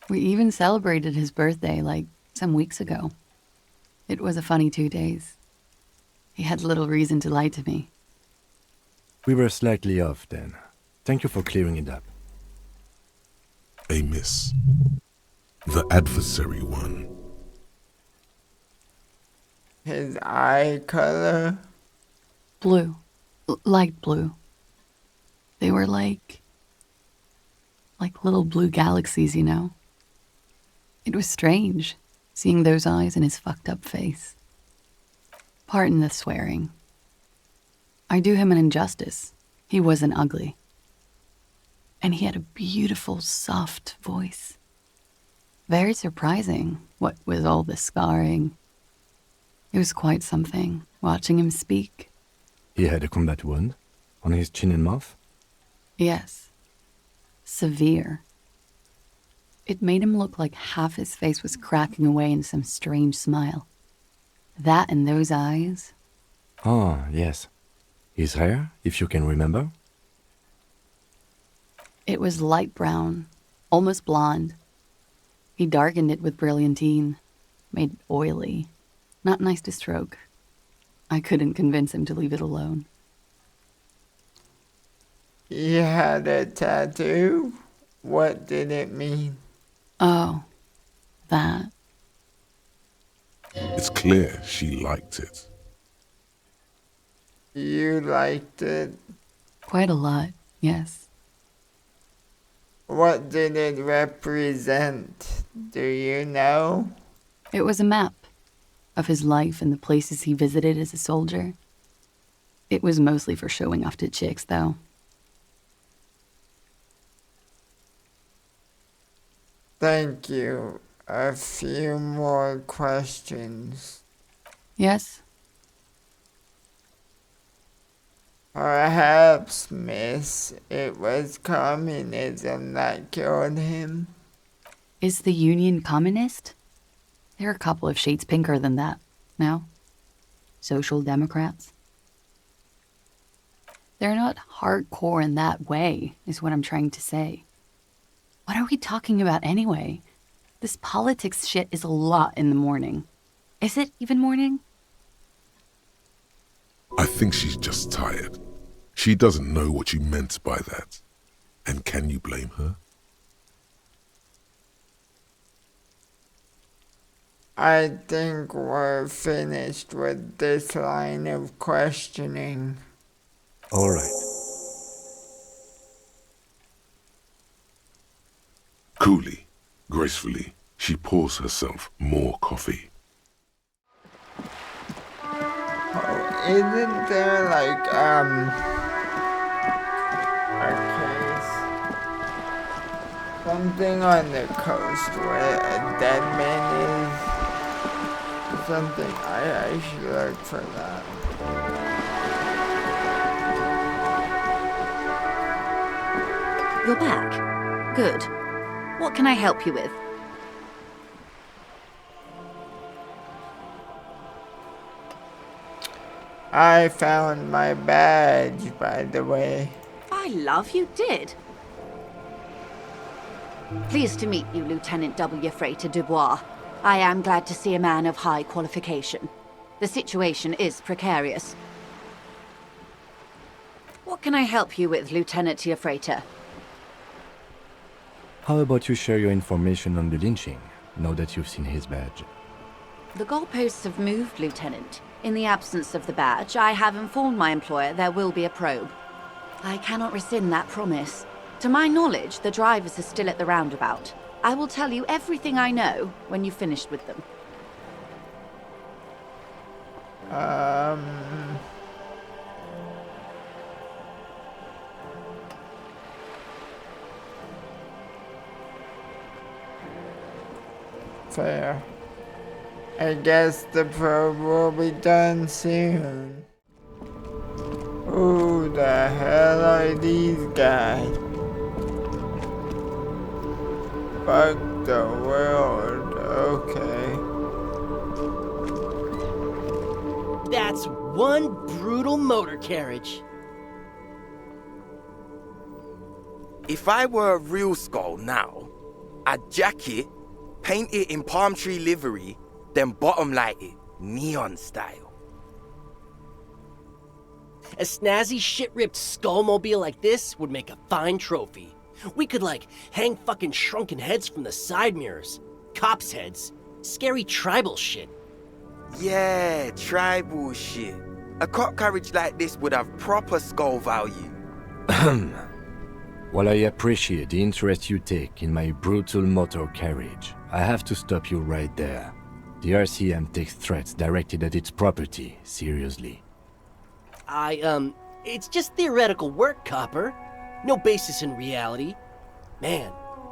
We even celebrated his birthday, like, some weeks ago. It was a funny 2 days. He had little reason to lie to me. We were slightly off then. Thank you for clearing it up. A miss. The adversary one. His eye color? Blue. Light blue. They were like little blue galaxies, you know? It was strange, seeing those eyes in his fucked up face. Pardon the swearing. I do him an injustice. He wasn't ugly. And he had a beautiful, soft voice. Very surprising, what with all the scarring. It was quite something, watching him speak. He had a combat wound on his chin and mouth? Yes. Severe. It made him look like half his face was cracking away in some strange smile. That and those eyes. Ah, yes. His hair, if you can remember? It was light brown, almost blonde. He darkened it with brilliantine, made it oily. Not nice to stroke. I couldn't convince him to leave it alone. He had a tattoo? What did it mean? Oh, that. It's clear she liked it. You liked it? Quite a lot, yes. What did it represent? Do you know? It was a map of his life and the places he visited as a soldier. It was mostly for showing off to chicks, though. Thank you. A few more questions. Yes? Perhaps, miss, it was communism that killed him. Is the Union communist? They're a couple of shades pinker than that, no? Social Democrats? They're not hardcore in that way, is what I'm trying to say. What are we talking about anyway? This politics shit is a lot in the morning. Is it even morning? I think she's just tired. She doesn't know what you meant by that. And can you blame her? I think we're finished with this line of questioning. All right. Coolly, gracefully, she pours herself more coffee. Oh, isn't there like, a case? Something on the coast where a dead man is? Something, I should look for that. You're back. Good. What can I help you with? I found my badge, by the way. By love, you did. Pleased to meet you, Lieutenant W. Freighter Dubois. I am glad to see a man of high qualification. The situation is precarious. What can I help you with, Lieutenant Freighter? How about you share your information on the lynching, now that you've seen his badge? The goalposts have moved, Lieutenant. In the absence of the badge, I have informed my employer there will be a probe. I cannot rescind that promise. To my knowledge, the drivers are still at the roundabout. I will tell you everything I know when you've finished with them. Fair. I guess the probe will be done soon. Who the hell are these guys? Fuck the world, okay. That's one brutal motor carriage. If I were a real skull now, I'd jack it, paint it in palm tree livery, then bottom light it, neon style. A snazzy shit-ripped skullmobile like this would make a fine trophy. We could, like, hang fucking shrunken heads from the side mirrors. Cops' heads. Scary tribal shit. Yeah, tribal shit. A cop carriage like this would have proper skull value. While I appreciate the interest you take in my brutal motor carriage, I have to stop you right there. The RCM takes threats directed at its property seriously. It's just theoretical work, Copper. No basis in reality. Man,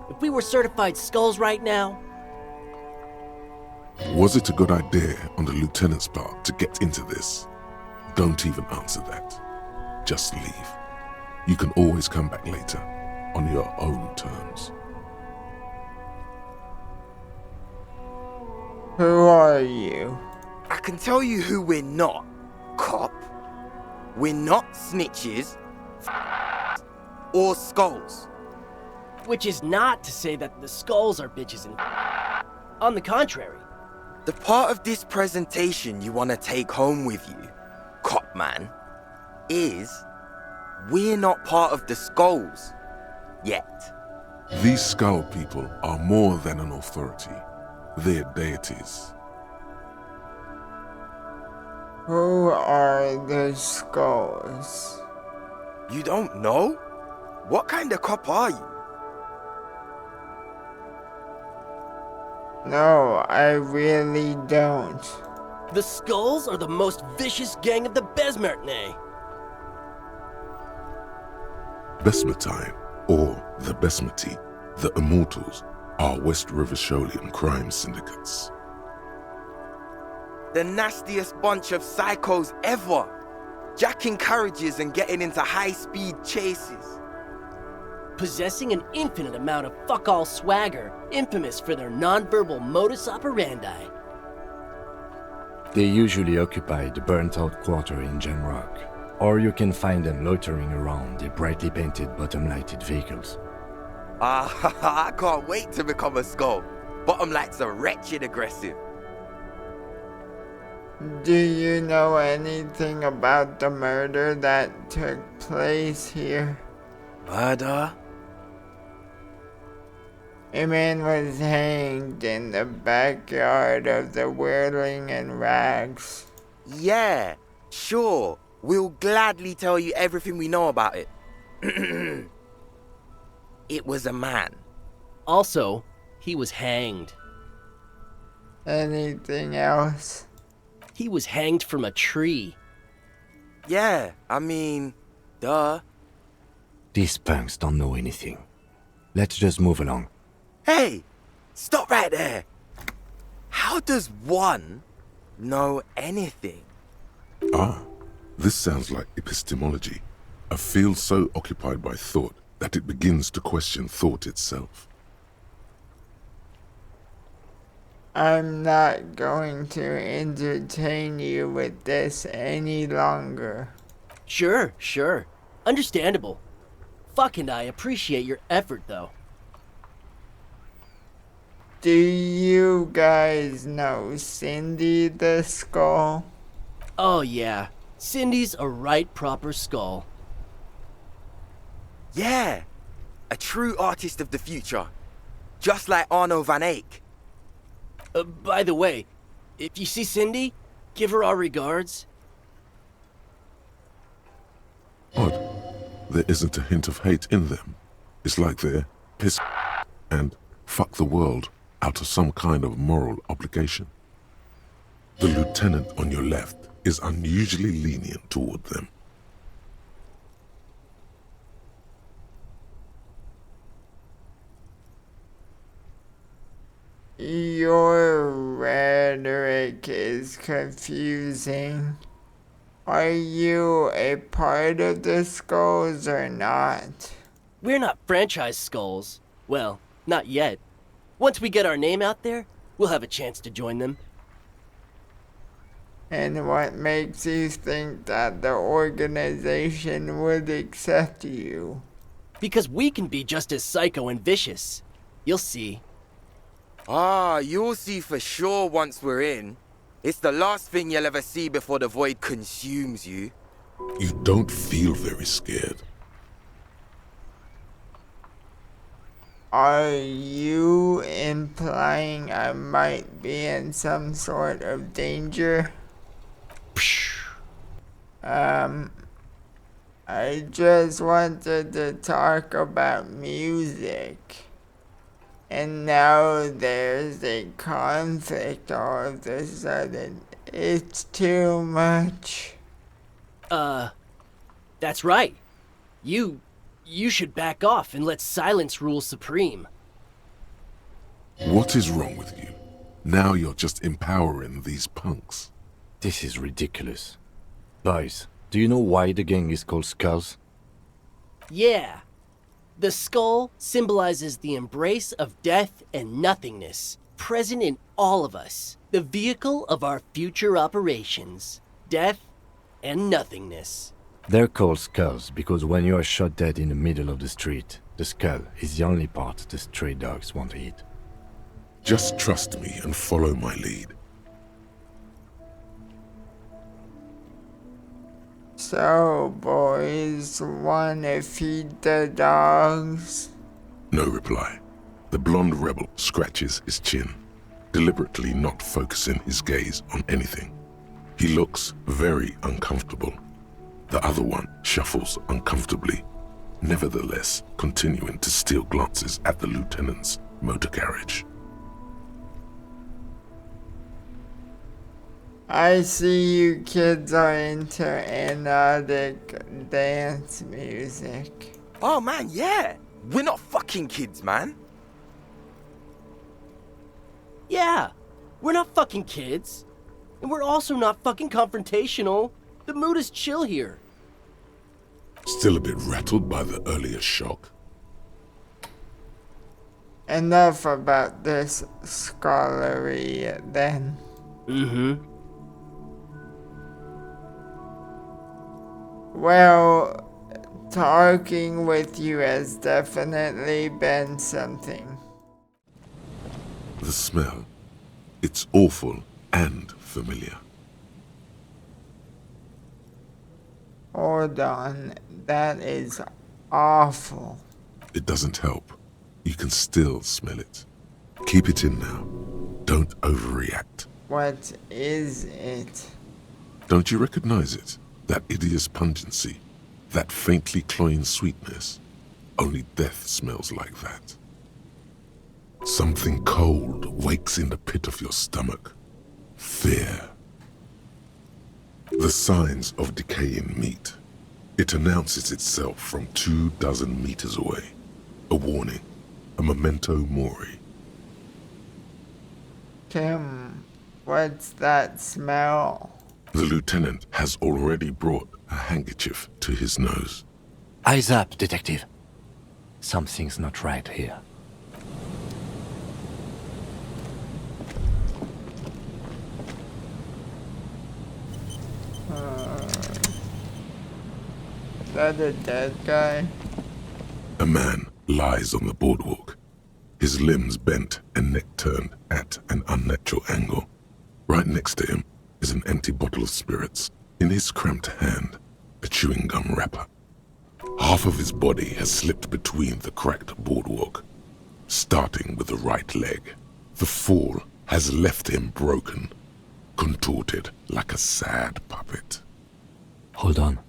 if we were certified skulls right now... Was it a good idea on the lieutenant's part to get into this? Don't even answer that. Just leave. You can always come back later, on your own terms. Who are you? I can tell you who we're not, cop. We're not snitches or skulls. Which is not to say that the skulls are bitches and... On the contrary. The part of this presentation you want to take home with you, cop man, is we're not part of the skulls. Yet. These skull people are more than an authority. They're deities. Who are the skulls? You don't know? What kind of cop are you? No, I really don't. The skulls are the most vicious gang of the Besmertne. Besmetine, or the Besmeti, the Immortals, are West River Sholian crime syndicates. The nastiest bunch of psychos ever. Jacking carriages and getting into high-speed chases. Possessing an infinite amount of fuck-all swagger, infamous for their non-verbal modus operandi. They usually occupy the burnt-out quarter in Jamrock, or you can find them loitering around their brightly painted bottom-lighted vehicles. I can't wait to become a skull. Bottom lights are wretched aggressive. Do you know anything about the murder that took place here? Murder? A man was hanged in the backyard of the Whirling and Rags. Yeah, sure. We'll gladly tell you everything we know about it. It was a man. Also, he was hanged. Anything else? He was hanged from a tree. Yeah, I mean, duh. These punks don't know anything. Let's just move along. Hey, stop right there. How does one know anything? Ah, this sounds like epistemology. A field so occupied by thought that it begins to question thought itself. I'm not going to entertain you with this any longer. Sure. Understandable. Fuck, and I appreciate your effort, though. Do you guys know Cindy the Skull? Oh yeah, Cindy's a right proper skull. Yeah, a true artist of the future. Just like Arno van Eyck. By the way, If you see Cindy, give her our regards. Odd. There isn't a hint of hate in them. It's like they're piss and fuck the world out of some kind of moral obligation. The lieutenant on your left is unusually lenient toward them. Your rhetoric is confusing. Are you a part of the Skulls or not? We're not franchise Skulls. Well, not yet. Once we get our name out there, we'll have a chance to join them. And what makes you think that the organization would accept you? Because we can be just as psycho and vicious. You'll see. Ah, you'll see for sure once we're in. It's the last thing you'll ever see before the void consumes you. You don't feel very scared. Are you implying I might be in some sort of danger? I just wanted to talk about music. And now there's a conflict all of a sudden. It's too much. That's right. You should back off and let silence rule supreme. What is wrong with you? Now you're just empowering these punks. This is ridiculous. Boys, do you know why the gang is called Skulls? Yeah. The skull symbolizes the embrace of death and nothingness, present in all of us. The vehicle of our future operations. Death and nothingness. They're called Skulls because when you are shot dead in the middle of the street, the skull is the only part the stray dogs want to eat. Just trust me and follow my lead. So, boys, wanna feed the dogs? No reply. The blonde rebel scratches his chin, deliberately not focusing his gaze on anything. He looks very uncomfortable. The other one shuffles uncomfortably, nevertheless continuing to steal glances at the lieutenant's motor carriage. I see you kids are into anodic dance music. Oh man, yeah! We're not fucking kids, man! Yeah, we're not fucking kids. And we're also not fucking confrontational. The mood is chill here. Still a bit rattled by the earlier shock? Enough about this scholarly then. Mm-hmm. Well, talking with you has definitely been something. The smell. It's awful and familiar. Hold on, that is awful. It doesn't help. You can still smell it. Keep it in now. Don't overreact. What is it? Don't you recognize it? That hideous pungency, that faintly cloying sweetness. Only death smells like that. Something cold wakes in the pit of your stomach. Fear. The signs of decaying meat. It announces itself from 24 meters away. A warning, a memento mori. Tim, what's that smell? The lieutenant has already brought a handkerchief to his nose. Eyes up, detective. Something's not right here. Is that a dead guy? A man lies on the boardwalk, his limbs bent and neck turned at an unnatural angle. Right next to him is an empty bottle of spirits. In his cramped hand, a chewing gum wrapper. Half of his body has slipped between the cracked boardwalk, starting with the right leg. The fall has left him broken, contorted like a sad puppet. Hold on.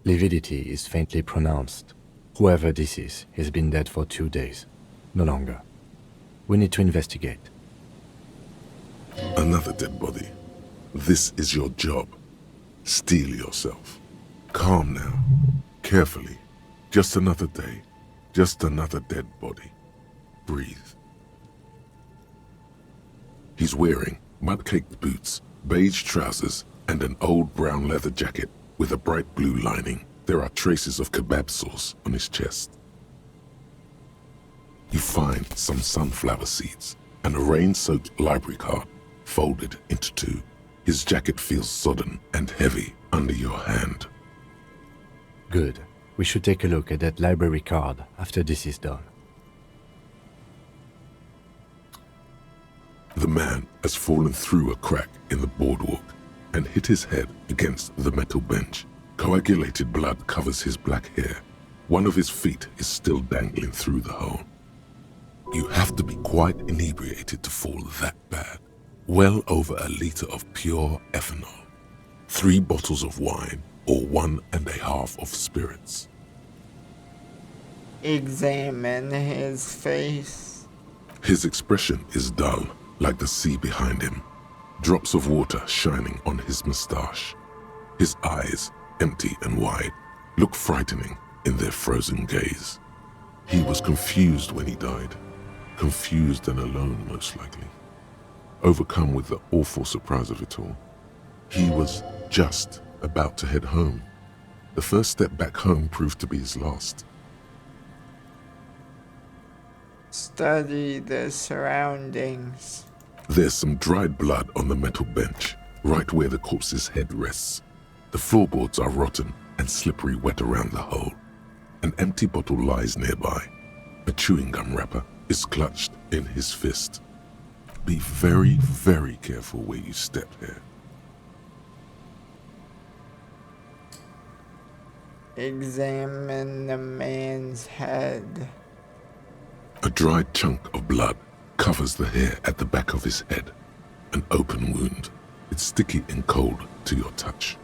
Lividity is faintly pronounced. Whoever this is has been dead for 2 days. No longer. We need to investigate. Another dead body. This is your job. Steel yourself. Calm now. Carefully. Just another day. Just another dead body. Breathe. He's wearing mud-caked boots, beige trousers, and an old brown leather jacket with a bright blue lining. There are traces of kebab sauce on his chest. You find some sunflower seeds and a rain-soaked library card folded into two. His jacket feels sodden and heavy under your hand. Good. We should take a look at that library card after this is done. The man has fallen through a crack in the boardwalk and hit his head against the metal bench. Coagulated blood covers his black hair. One of his feet is still dangling through the hole. You have to be quite inebriated to fall that bad. Well over a liter of pure ethanol. 3 bottles of wine or 1.5 of spirits. Examine his face. His expression is dull, like the sea behind him. Drops of water shining on his mustache. His eyes, empty and wide, look frightening in their frozen gaze. He was confused when he died. Confused and alone, most likely. Overcome with the awful surprise of it all. He was just about to head home. The first step back home proved to be his last. Study the surroundings. There's some dried blood on the metal bench, right where the corpse's head rests. The floorboards are rotten and slippery wet around the hole. An empty bottle lies nearby. A chewing gum wrapper is clutched in his fist. Be very, very careful where you step here. Examine the man's head. A dried chunk of blood covers the hair at the back of his head. An open wound. It's sticky and cold to your touch.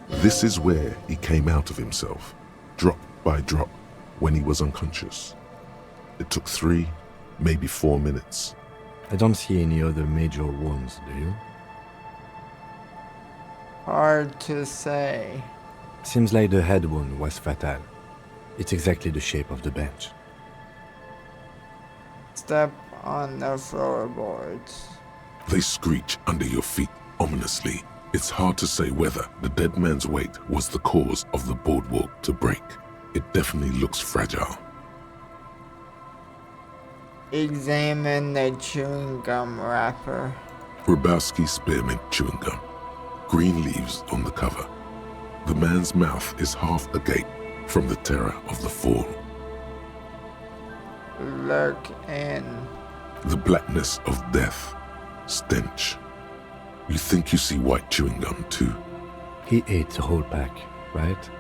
This is where he came out of himself, drop by drop, when he was unconscious. It took 3, maybe 4 minutes. I don't see any other major wounds, do you? Hard to say. Seems like the head wound was fatal. It's exactly the shape of the bench. Step on the floorboards. They screech under your feet ominously. It's hard to say whether the dead man's weight was the cause of the boardwalk to break. It definitely looks fragile. Examine the chewing gum wrapper. Grabowski spearmint chewing gum. Green leaves on the cover. The man's mouth is half agape from the terror of the fall. Look in. The blackness of death. Stench. You think you see white chewing gum too? He ate the whole pack, right?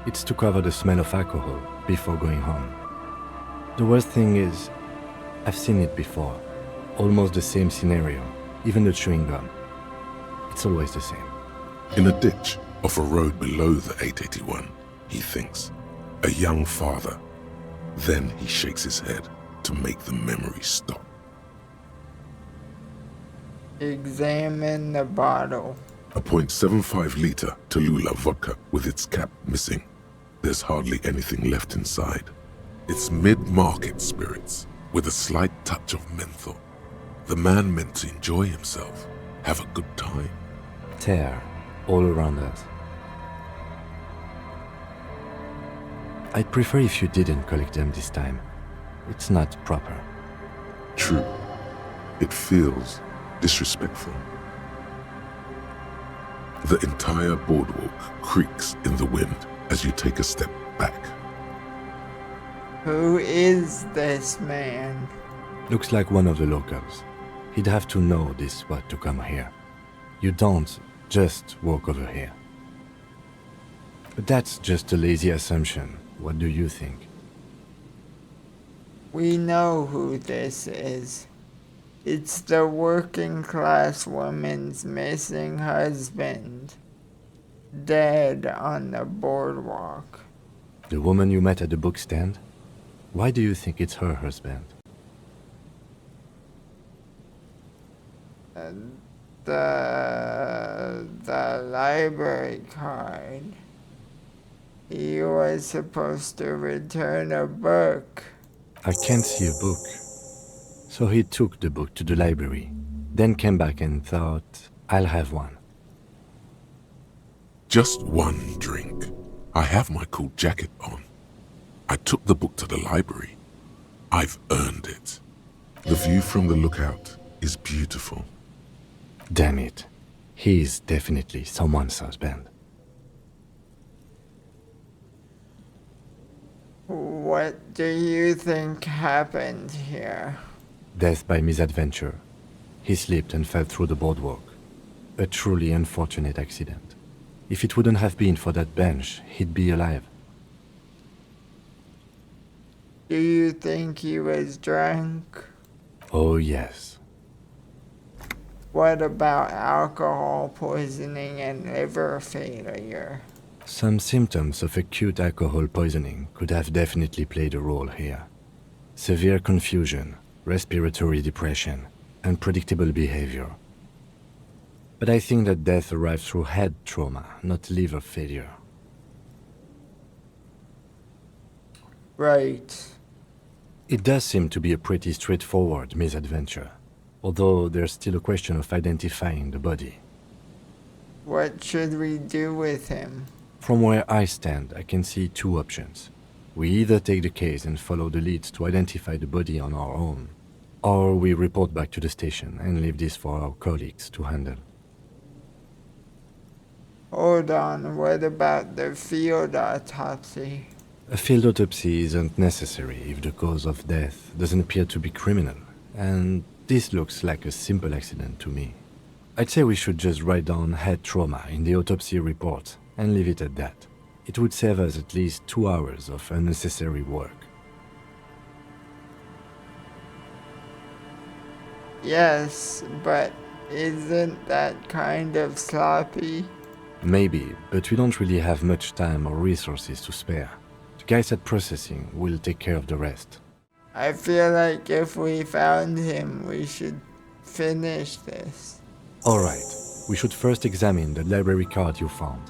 It's to cover the smell of alcohol before going home. The worst thing is, I've seen it before. Almost the same scenario, even the chewing gum. It's always the same. In a ditch off a road below the 881, he thinks. A young father. Then he shakes his head to make the memory stop. Examine the bottle. A .75 liter Tallulah vodka with its cap missing. There's hardly anything left inside. It's mid-market spirits with a slight touch of menthol. The man meant to enjoy himself, have a good time. Tear all around us. I'd prefer if you didn't collect them this time. It's not proper. True. It feels disrespectful. The entire boardwalk creaks in the wind as you take a step back. Who is this man? Looks like one of the locals. He'd have to know this spot to come here. You don't just walk over here. But that's just a lazy assumption. What do you think? We know who this is. It's the working class woman's missing husband, dead on the boardwalk. The woman you met at the book stand? Why do you think it's her husband? The library card. He was supposed to return a book. I can't see a book. So he took the book to the library, then came back and thought, I'll have one. Just one drink. I have my cool jacket on. I took the book to the library. I've earned it. The view from the lookout is beautiful. Damn it. He's definitely someone's husband. What do you think happened here? Death by misadventure. He slipped and fell through the boardwalk. A truly unfortunate accident. If it wouldn't have been for that bench, he'd be alive. Do you think he was drunk? Oh, yes. What about alcohol poisoning and liver failure? Some symptoms of acute alcohol poisoning could have definitely played a role here. Severe confusion, respiratory depression, unpredictable behavior. But I think that death arrived through head trauma, not liver failure. Right. It does seem to be a pretty straightforward misadventure, although there's still a question of identifying the body. What should we do with him? From where I stand, I can see two options. We either take the case and follow the leads to identify the body on our own, or we report back to the station and leave this for our colleagues to handle. Hold on, what about the field autopsy? A field autopsy isn't necessary if the cause of death doesn't appear to be criminal, and this looks like a simple accident to me. I'd say we should just write down head trauma in the autopsy report and leave it at that. It would save us at least 2 hours of unnecessary work. Yes, but isn't that kind of sloppy? Maybe, but we don't really have much time or resources to spare. The guys at processing will take care of the rest. I feel like if we found him, we should finish this. Alright, we should first examine the library card you found.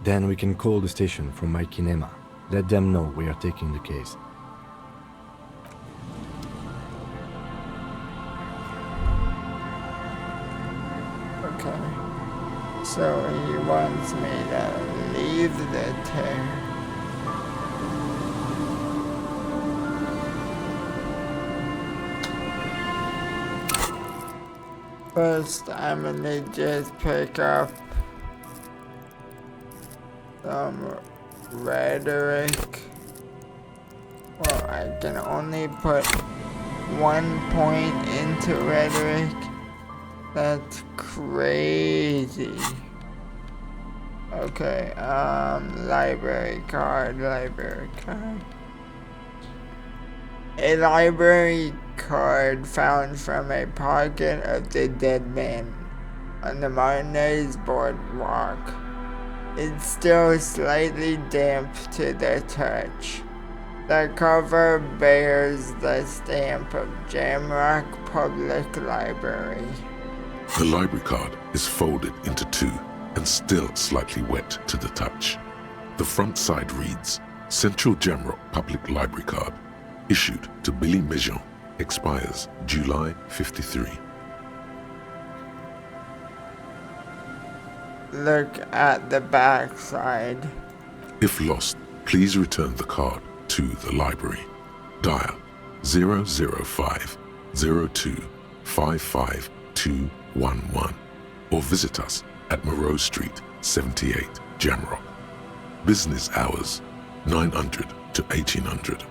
Then we can call the station from my kinema. Let them know we are taking the case. Okay. So he wants me to leave the tear. First, I'm gonna just pick up some rhetoric. Well, I can only put 1 point into rhetoric. That's crazy. Okay, library card. A library card found from a pocket of the dead man on the Martinez boardwalk. It's still slightly damp to the touch. The cover bears the stamp of Jamrock Public Library. The library card is folded into two and still slightly wet to the touch. The front side reads, Central Jamrock Public Library Card, issued to Billy Mejean, expires July 53. Look at the back side. If lost, please return the card to the library. Dial 005 02 55 211 or visit us at Moreau Street, 78, Jamrock. Business hours, 900 to 1800.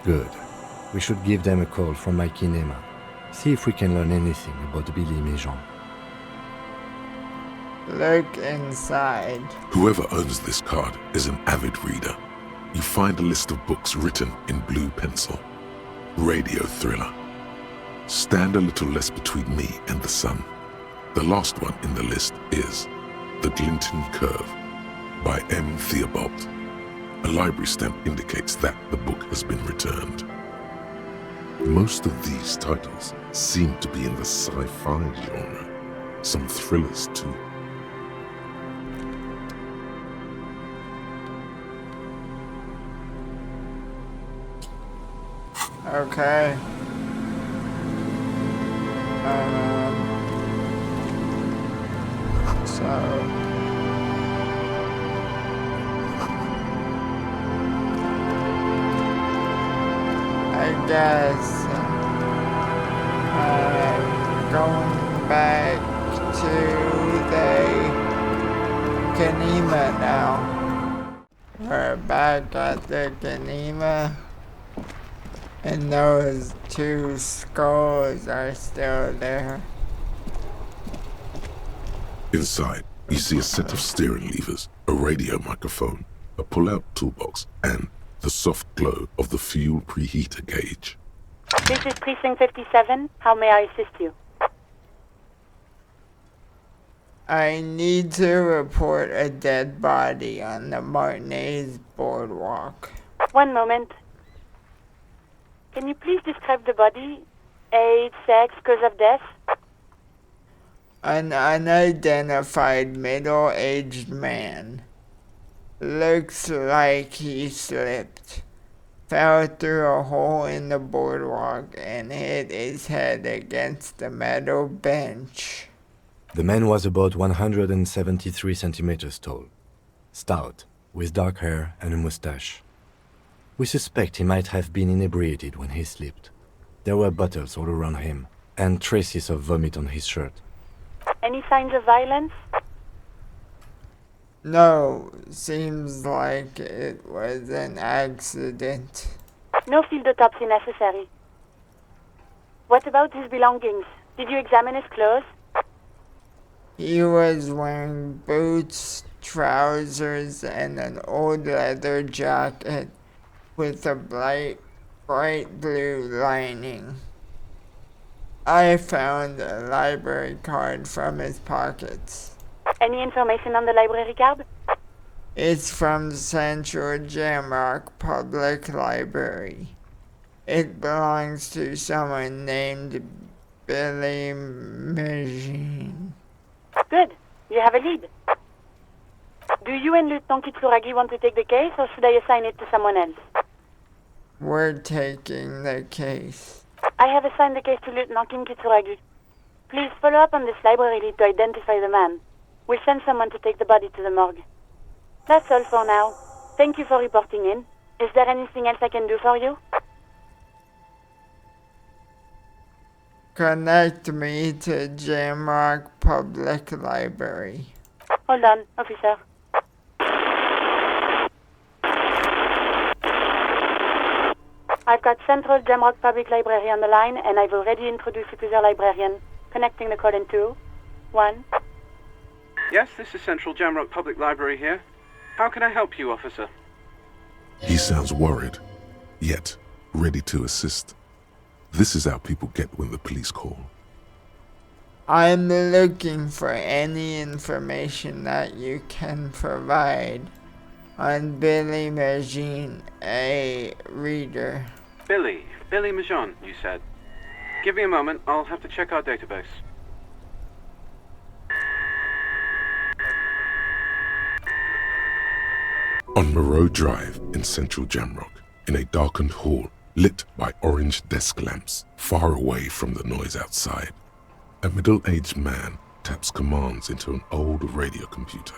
Good. We should give them a call from my kinema. See if we can learn anything about Billy Mejean. Look inside. Whoever owns this card is an avid reader. You find a list of books written in blue pencil. Radio thriller. stand a little less between me and the sun. The last one in the list is The Glinton Curve by M. Theobald. A library stamp indicates that the book has been returned. Most of these titles seem to be in the sci-fi genre, some thrillers too. Okay. So I guess going back to the Geneva now. We're back at the Geneva, and those two skulls are still there. Inside, you see a set of steering levers, a radio microphone, a pull-out toolbox, and the soft glow of the fuel preheater gauge. This is Precinct 57. How may I assist you? I need to report a dead body on the Martinez boardwalk. One moment. Can you please describe the body? Age, sex, cause of death? An unidentified middle-aged man. Looks like he slipped, fell through a hole in the boardwalk, and hit his head against the metal bench. The man was about 173 centimeters tall, stout, with dark hair and a mustache. We suspect he might have been inebriated when he slipped. There were bottles all around him, and traces of vomit on his shirt. Any signs of violence? No, seems like it was an accident. No field autopsy necessary. What about his belongings? Did you examine his clothes? He was wearing boots, trousers, and an old leather jacket with a bright blue lining. I found a library card from his pockets. Any information on the library card? It's from Central Jamrock Public Library. It belongs to someone named Billy Magine. Good. You have a lead. Do you and Lieutenant Kitsuragi want to take the case, or should I assign it to someone else? We're taking the case. I have assigned the case to Lieutenant Kim Kitsuragi. Please follow up on this library lead to identify the man. We'll send someone to take the body to the morgue. That's all for now. Thank you for reporting in. Is there anything else I can do for you? Connect me to Jamrock Public Library. Hold on, officer. I've got Central Jamrock Public Library on the line, and I've already introduced you to their librarian. Connecting the call in 2, 1. Yes, this is Central Jamrock Public Library here. How can I help you, officer? He sounds worried, yet ready to assist. This is how people get when the police call. I'm looking for any information that you can provide on Billy Magine, a reader. Billy Majon, you said. Give me a moment, I'll have to check our database. On Moreau Drive in central Jamrock, in a darkened hall lit by orange desk lamps far away from the noise outside, a middle-aged man taps commands into an old radio computer.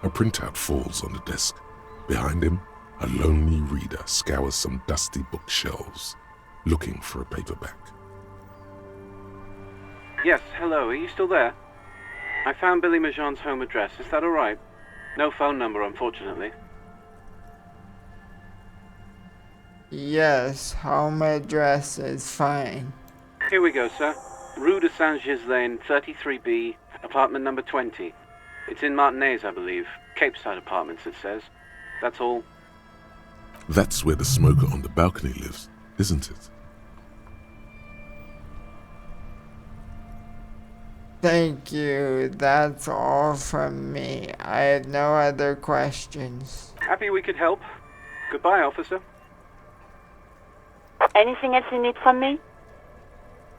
A printout falls on the desk. Behind him, a lonely reader scours some dusty bookshelves, looking for a paperback. Yes, hello, are you still there? I found Billy Majon's home address, is that alright? No phone number, unfortunately. Yes, home address is fine. Here we go, sir. Rue de Saint-Ghislain, 33B, apartment number 20. It's in Martinez, I believe. Cape Side Apartments, it says. That's all. That's where the smoker on the balcony lives, isn't it? Thank you. That's all from me. I have no other questions. Happy we could help. Goodbye, officer. Anything else you need from me?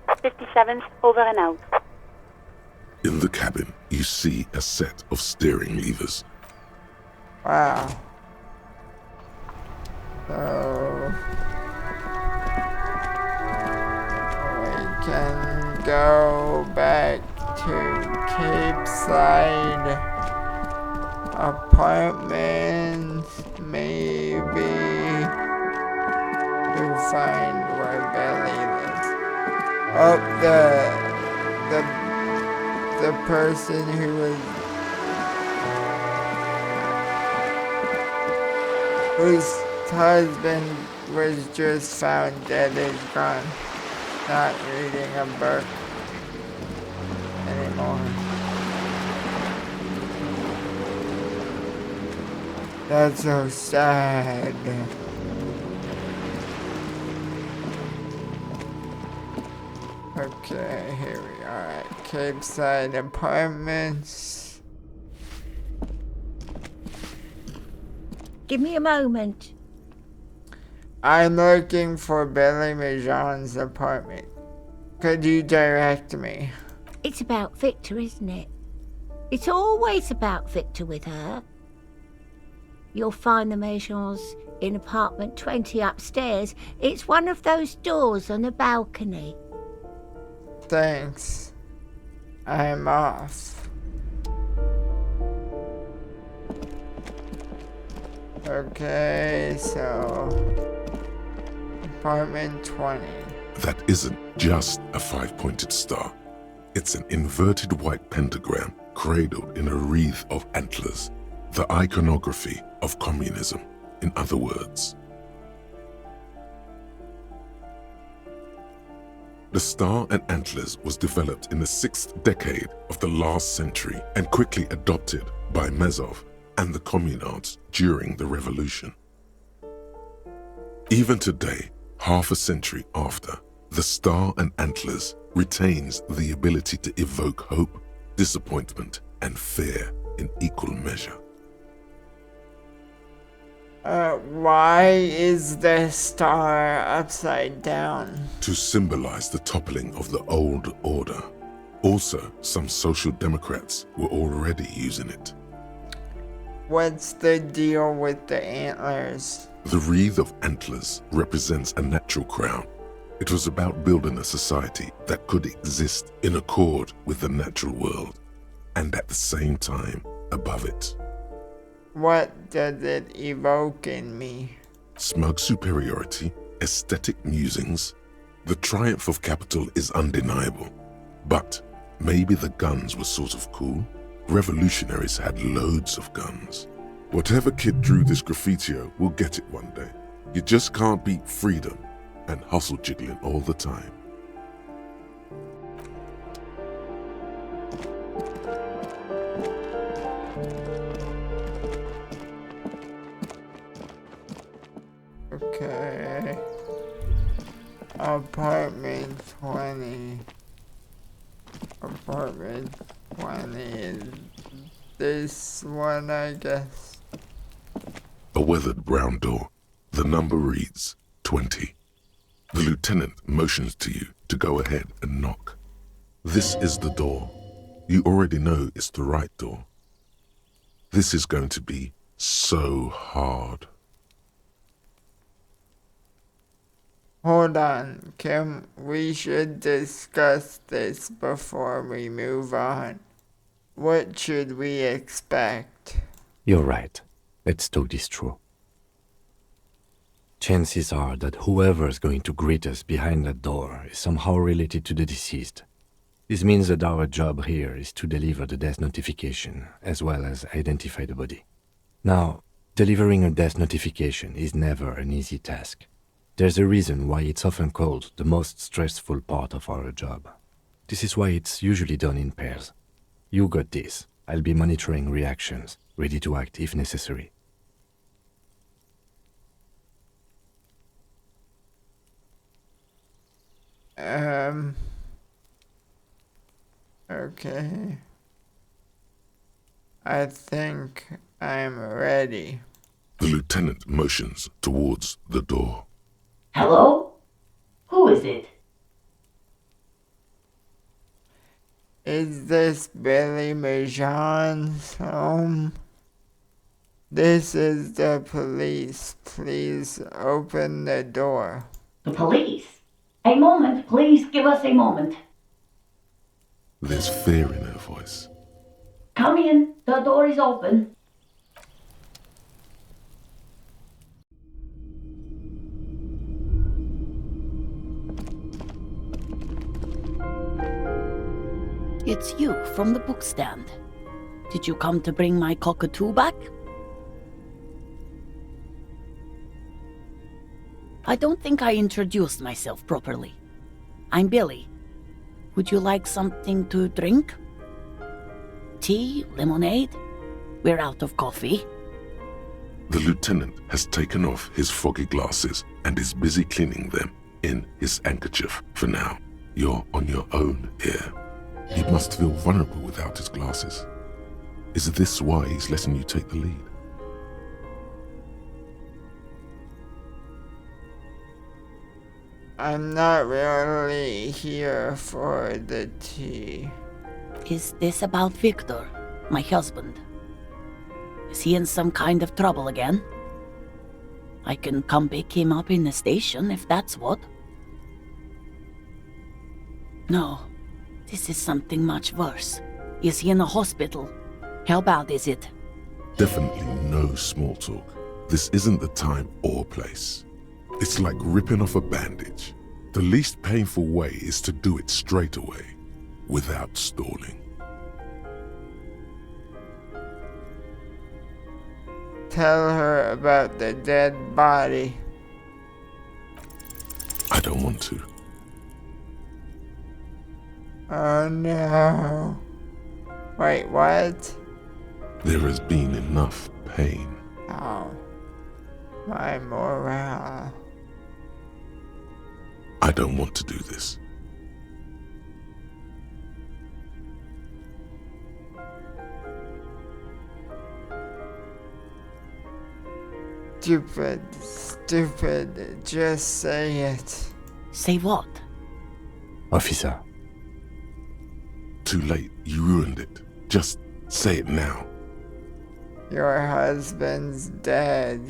57th, over and out. In the cabin, you see a set of steering levers. Wow. So we can go back to Cape Side Apartments, maybe, to find where Billy lives. Oh, the person whose husband was just found dead is gone. Not reading a book anymore. That's so sad. Okay, here we are at Cape Side Apartments. Give me a moment. I'm looking for Billy Majon's apartment. Could you direct me? It's about Victor, isn't it? It's always about Victor with her. You'll find the Maisons in apartment 20 upstairs. It's one of those doors on the balcony. Thanks. I'm off. Okay, so apartment 20. That isn't just a five-pointed star. It's an inverted white pentagram cradled in a wreath of antlers, the iconography of communism, in other words. The star and antlers was developed in the 6th decade of the last century and quickly adopted by Mazov and the communards during the revolution. Even today, half a century after, the star and antlers retains the ability to evoke hope, disappointment, and fear in equal measure. Why is the star upside down? To symbolize the toppling of the old order. Also, some social democrats were already using it. What's the deal with the antlers? The wreath of antlers represents a natural crown. It was about building a society that could exist in accord with the natural world, and at the same time above it. What does it evoke in me? Smug superiority, aesthetic musings. The triumph of capital is undeniable. But maybe the guns were sort of cool. Revolutionaries had loads of guns. Whatever kid drew this graffitio will get it one day. You just can't beat freedom and hustle jiggling all the time. Okay. Apartment 20. Apartment 20 is this one, I guess. A weathered brown door. The number reads 20. The lieutenant motions to you to go ahead and knock. This is the door. You already know it's the right door. This is going to be so hard. Hold on, Kim. We should discuss this before we move on. What should we expect? You're right. Let's talk this through. Chances are that whoever is going to greet us behind that door is somehow related to the deceased. This means that our job here is to deliver the death notification, as well as identify the body. Now, delivering a death notification is never an easy task. There's a reason why it's often called the most stressful part of our job. This is why it's usually done in pairs. You got this. I'll be monitoring reactions, ready to act if necessary. Okay. I think I'm ready. The lieutenant motions towards the door. Hello? Who is it? Is this Billy Majon's home? This is the police. Please open the door. The police? A moment, please give us a moment. There's fear in her voice. Come in, the door is open. It's you from the bookstand. Did you come to bring my cockatoo back? I don't think I introduced myself properly. I'm Billy. Would you like something to drink? Tea? Lemonade? We're out of coffee. The lieutenant has taken off his foggy glasses and is busy cleaning them in his handkerchief for now. You're on your own here. He must feel vulnerable without his glasses. Is this why he's letting you take the lead? I'm not really here for the tea. Is this about Victor, my husband? Is he in some kind of trouble again? I can come pick him up in the station if that's what. No, this is something much worse. Is he in a hospital? How bad is it? Definitely no small talk. This isn't the time or place. It's like ripping off a bandage. The least painful way is to do it straight away, without stalling. Tell her about the dead body. I don't want to. Oh no. Wait, what? There has been enough pain. Oh. My morale. I don't want to do this. Stupid, just say it. Say what? Officer. Too late, you ruined it. Just say it now. Your husband's dead.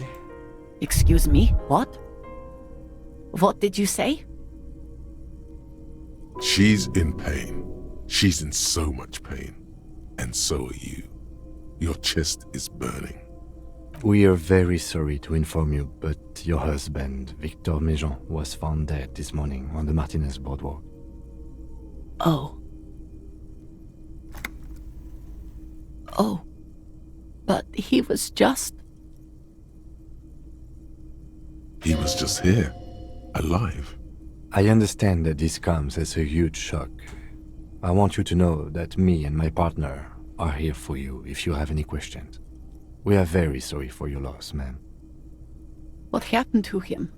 Excuse me, what? What did you say? She's in pain. She's in so much pain. And so are you. Your chest is burning. We are very sorry to inform you, but your husband, Victor Méjean, was found dead this morning on the Martinez boardwalk. Oh. Oh. But he was just... He was just here, alive. I understand that this comes as a huge shock. I want you to know that me and my partner are here for you if you have any questions. We are very sorry for your loss, ma'am. What happened to him?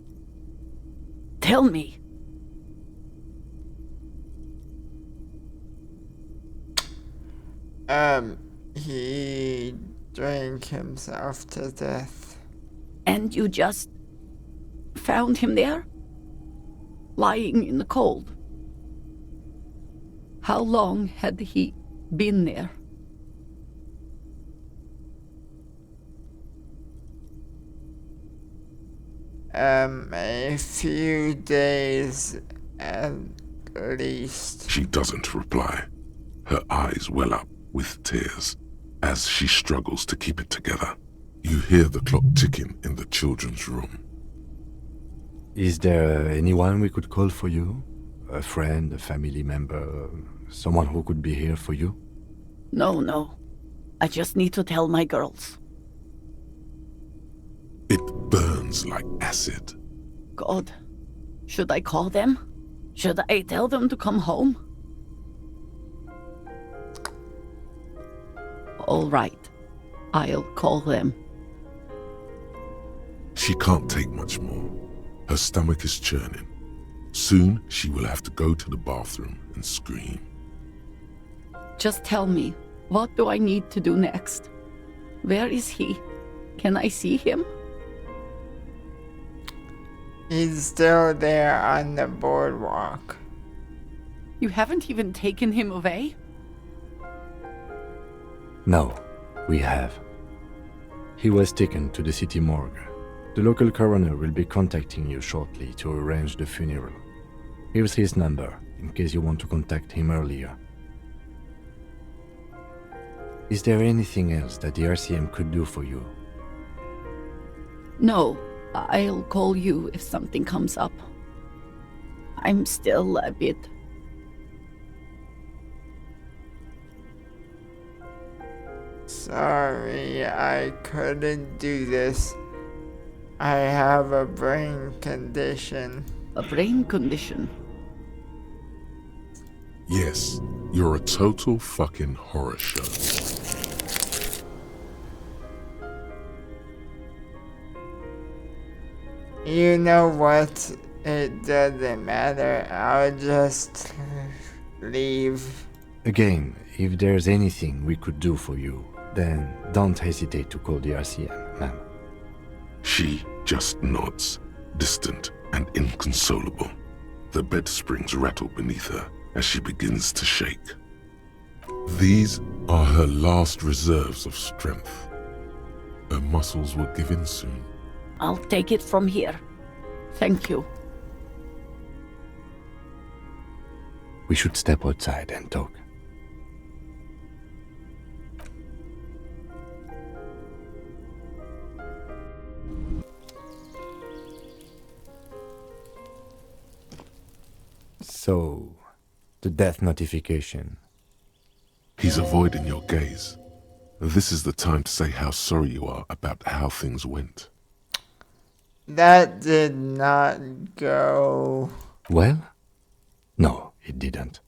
Tell me. He drank himself to death. And you just found him there? Lying in the cold? How long had he been there? A few days at least. She doesn't reply. Her eyes well up with tears as she struggles to keep it together. You hear the clock ticking in the children's room. Is there anyone we could call for you? A friend, a family member, someone who could be here for you? No. I just need to tell my girls. It burns like acid. God, should I call them? Should I tell them to come home? All right, I'll call them. She can't take much more. Her stomach is churning. Soon, she will have to go to the bathroom and scream. Just tell me, what do I need to do next? Where is he? Can I see him? He's still there on the boardwalk. You haven't even taken him away? No, we have. He was taken to the city morgue. The local coroner will be contacting you shortly to arrange the funeral. Here's his number, in case you want to contact him earlier. Is there anything else that the RCM could do for you? No, I'll call you if something comes up. I'm still a bit... Sorry, I couldn't do this. I have a brain condition. A brain condition? Yes, you're a total fucking horror show. You know what? It doesn't matter. I'll just leave. Again, if there's anything we could do for you, then don't hesitate to call the RCM, ma'am. She just nods, distant and inconsolable. The bed springs rattle beneath her as she begins to shake. These are her last reserves of strength. Her muscles will give in soon. I'll take it from here. Thank you. We should step outside and talk. So, the death notification. He's avoiding your gaze. This is the time to say how sorry you are about how things went. That did not go... Well? No, it didn't.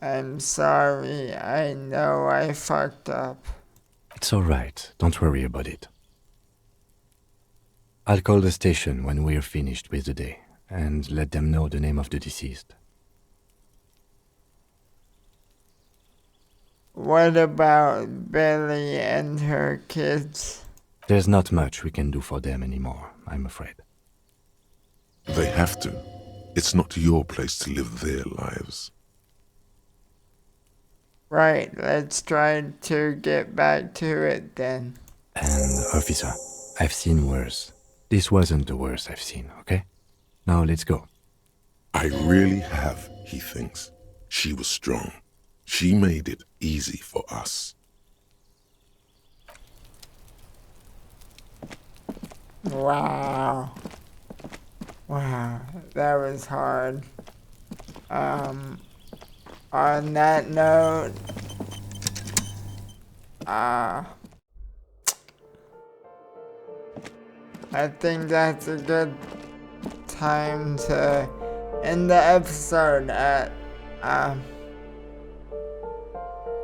I'm sorry. I know I fucked up. It's all right. Don't worry about it. I'll call the station when we're finished with the day and let them know the name of the deceased. What about Billy and her kids? There's not much we can do for them anymore, I'm afraid. They have to. It's not your place to live their lives. Right, let's try to get back to it then. And, officer, I've seen worse. This wasn't the worst I've seen, okay? Now let's go. I really have, he thinks. She was strong. She made it easy for us. Wow. Wow, that was hard. On that note, I think that's a good time to end the episode at,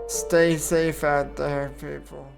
stay safe out there, people.